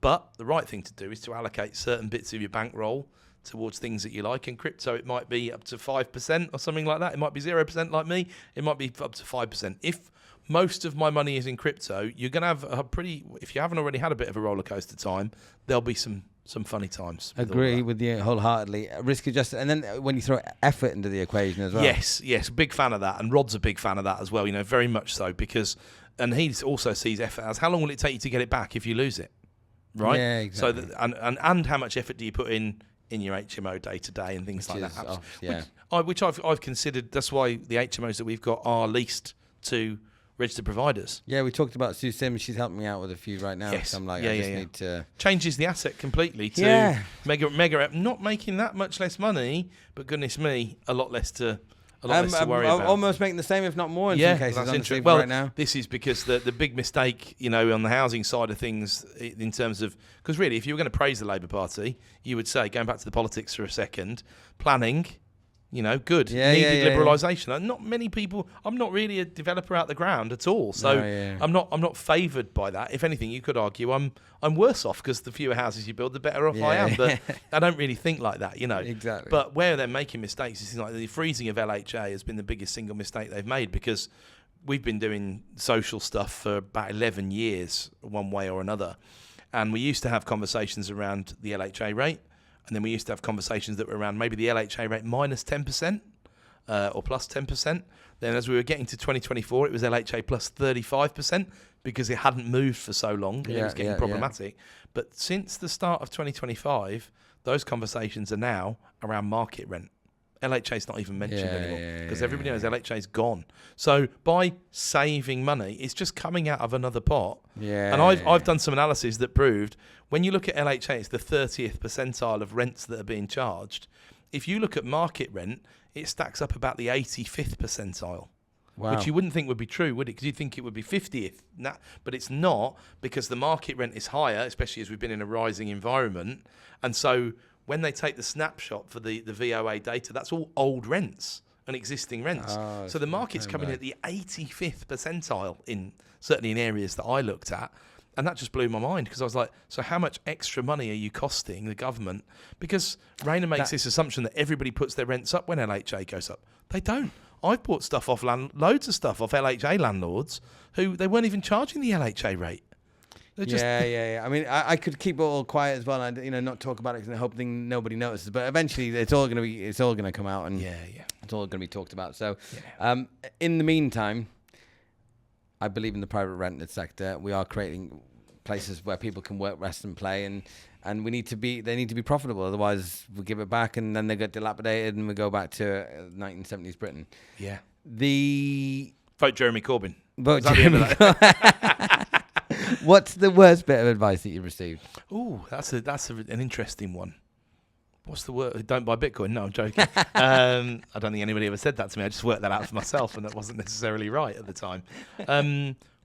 [SPEAKER 1] But the right thing to do is to allocate certain bits of your bankroll towards things that you like. In crypto, it might be up to 5% or something like that. It might be 0% like me. It might be up to 5%. If most of my money is in crypto, you're going to have a pretty, if you haven't already had a bit of a roller coaster time, there'll be some funny times.
[SPEAKER 2] Agree with you wholeheartedly. Risk adjusted, and then when you throw effort into the equation as well.
[SPEAKER 1] Yes, big fan of that, and Rod's a big fan of that as well. Very much so, because, and he also sees effort as, how long will it take you to get it back if you lose it? right?
[SPEAKER 2] Yeah, exactly.
[SPEAKER 1] So that, and how much effort do you put in your HMO day to day and things
[SPEAKER 2] Which
[SPEAKER 1] like
[SPEAKER 2] is
[SPEAKER 1] that.
[SPEAKER 2] off, yeah.
[SPEAKER 1] Which I've considered. That's why the HMOs that we've got are leased to registered providers.
[SPEAKER 2] Yeah, we talked about Sue Sims. She's helping me out with a few right now.
[SPEAKER 1] Yes.
[SPEAKER 2] So I'm like,
[SPEAKER 1] Yeah,
[SPEAKER 2] I just
[SPEAKER 1] yeah, yeah.
[SPEAKER 2] need to...
[SPEAKER 1] Changes the asset completely to
[SPEAKER 2] Yeah.
[SPEAKER 1] mega, not making that much less money, but goodness me, a lot less to worry
[SPEAKER 2] I'm
[SPEAKER 1] about.
[SPEAKER 2] almost making the same, if not more, in some cases.
[SPEAKER 1] That's
[SPEAKER 2] Honestly,
[SPEAKER 1] interesting. Well,
[SPEAKER 2] right now.
[SPEAKER 1] this is because the big mistake, on the housing side of things, in terms of, because really, if you were going to praise the Labour Party, you would say, going back to the politics for a second, planning. Good. Needed liberalisation. Not many people. I'm not really a developer out the ground at all, so I'm not favoured by that. If anything, you could argue I'm worse off because the fewer houses you build, the better off I am. But I don't really think like that,
[SPEAKER 2] Exactly.
[SPEAKER 1] But where they're making mistakes is like the freezing of LHA has been the biggest single mistake they've made, because we've been doing social stuff for about 11 years, one way or another, and we used to have conversations around the LHA rate. And then we used to have conversations that were around maybe the LHA rate minus 10% or plus 10%. Then as we were getting to 2024, it was LHA plus 35% because it hadn't moved for so long and it was getting problematic. But since the start of 2025, those conversations are now around market rent. LHA is not even mentioned anymore because everybody knows LHA is gone. So by saving money, it's just coming out of another pot.
[SPEAKER 2] Yeah.
[SPEAKER 1] And I've done some analysis that proved when you look at LHA, it's the 30th percentile of rents that are being charged. If you look at market rent, it stacks up about the 85th percentile.
[SPEAKER 2] Wow.
[SPEAKER 1] Which you wouldn't think would be true, would it? Because you'd think it would be 50th. But it's not, because the market rent is higher, especially as we've been in a rising environment. And so when they take the snapshot for the VOA data, that's all old rents and existing rents. So the market's coming in at the 85th percentile, certainly in areas that I looked at. And that just blew my mind, because I was like, so how much extra money are you costing the government? Because Rayner makes this assumption that everybody puts their rents up when LHA goes up. They don't. I've bought stuff off loads of stuff off LHA landlords who they weren't even charging the LHA rate.
[SPEAKER 2] I mean, I could keep it all quiet as well, and not talk about it and hoping nobody notices. But eventually, it's all gonna come out, and it's all gonna be talked about. So, in the meantime, I believe in the private rented sector. We are creating places where people can work, rest, and play, and they need to be profitable. Otherwise, we give it back, and then they get dilapidated, and we go back to 1970s Britain.
[SPEAKER 1] Yeah.
[SPEAKER 2] Vote
[SPEAKER 1] Jeremy Corbyn.
[SPEAKER 2] Vote Jeremy Corbyn. What's the worst bit of advice that you've received?
[SPEAKER 1] Oh, that's an interesting one. What's the word? Don't buy Bitcoin. No, I'm joking. I don't think anybody ever said that to me. I just worked that out for myself, and that wasn't necessarily right at the time.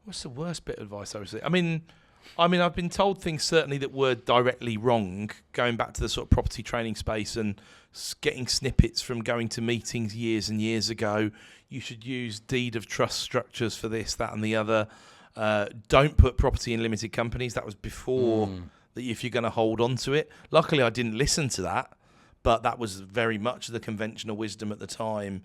[SPEAKER 1] What's the worst bit of advice I received? I mean, I've been told things certainly that were directly wrong, going back to the sort of property training space and getting snippets from going to meetings years and years ago. You should use deed of trust structures for this, that, and the other. Don't put property in limited companies. That was before that, if you're going to hold on to it. Luckily, I didn't listen to that, but that was very much the conventional wisdom at the time.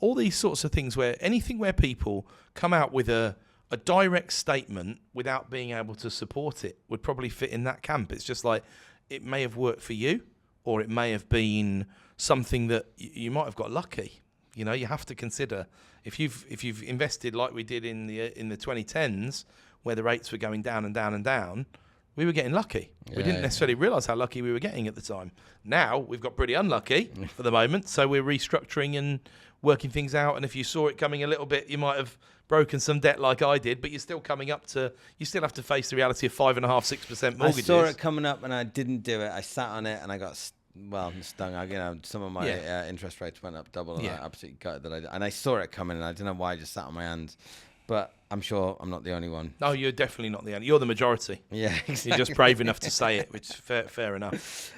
[SPEAKER 1] All these sorts of things, anything where people come out with a direct statement without being able to support it would probably fit in that camp. It's just like, it may have worked for you, or it may have been something that you might have got lucky. You have to consider if you've invested like we did in the 2010s, where the rates were going down and down and down. We were getting lucky. We didn't necessarily realise how lucky we were getting at the time. Now we've got pretty unlucky for the moment, so we're restructuring and working things out. And if you saw it coming a little bit, you might have broken some debt like I did, but you're still coming up to. You still have to face the reality of 5.5%, 6% mortgages.
[SPEAKER 2] I saw it coming up and I didn't do it. I sat on it and I got stung. Some of my interest rates went up double, and I absolutely gutted that I did. And I saw it coming, and I don't know why I just sat on my hands. But I'm sure I'm not the only one.
[SPEAKER 1] No, you're definitely not the only. You're the majority.
[SPEAKER 2] Yeah, exactly.
[SPEAKER 1] You're just brave enough to say it, which is fair enough.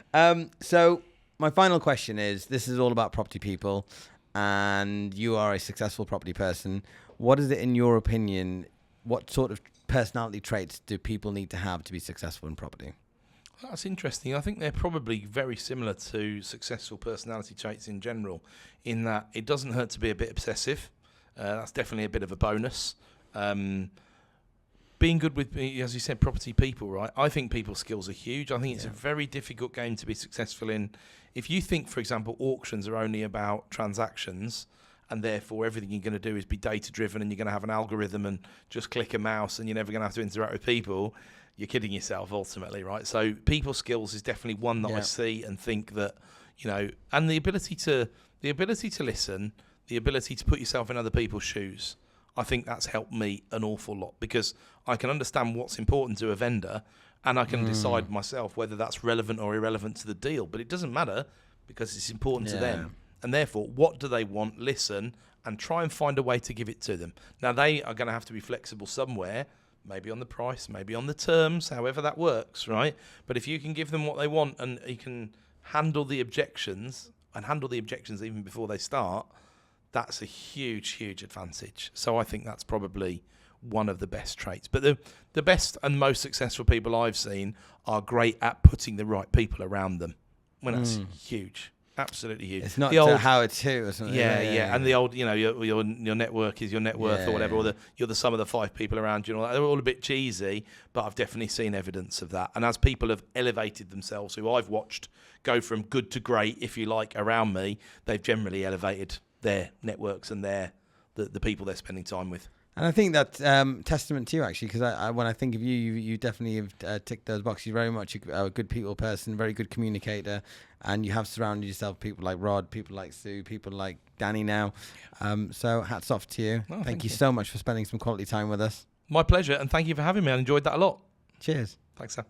[SPEAKER 2] So my final question is: this is all about property people, and you are a successful property person. What is it, in your opinion? What sort of personality traits do people need to have to be successful in property?
[SPEAKER 1] That's interesting. I think they're probably very similar to successful personality traits in general, in that it doesn't hurt to be a bit obsessive. That's definitely a bit of a bonus. Being good with, as you said, property people, right? I think people skills are huge. I think it's a very difficult game to be successful in. If you think, for example, auctions are only about transactions and therefore everything you're going to do is be data driven, and you're going to have an algorithm and just click a mouse, and you're never going to have to interact with people, you're kidding yourself ultimately, right? So people skills is definitely one that I see and think that, and the ability to listen, the ability to put yourself in other people's shoes. I think that's helped me an awful lot, because I can understand what's important to a vendor, and I can decide myself whether that's relevant or irrelevant to the deal. But it doesn't matter, because it's important to them. And therefore, what do they want? Listen and try and find a way to give it to them. Now, they are going to have to be flexible somewhere, maybe on the price, maybe on the terms, however that works, right? But if you can give them what they want, and you can handle the objections even before they start, that's a huge, huge advantage. So I think that's probably one of the best traits. But the best and most successful people I've seen are great at putting the right people around them. Well, that's huge. Absolutely huge.
[SPEAKER 2] It's not how it's who or something.
[SPEAKER 1] Yeah. And the old, your network is your net worth or whatever, or you're the sum of the 5 people around you. They're all a bit cheesy, but I've definitely seen evidence of that. And as people have elevated themselves, who I've watched go from good to great, if you like, around me, they've generally elevated their networks and the people they're spending time with.
[SPEAKER 2] And I think that's testament to you, actually, because when I think of you, you definitely have ticked those boxes. You're very much a good people person, very good communicator, and you have surrounded yourself with people like Rod, people like Sue, people like Danny now. So hats off to you.
[SPEAKER 1] Oh,
[SPEAKER 2] thank you so much for spending some quality time with us.
[SPEAKER 1] My pleasure, and thank you for having me. I enjoyed that a lot.
[SPEAKER 2] Cheers.
[SPEAKER 1] Thanks, Sam.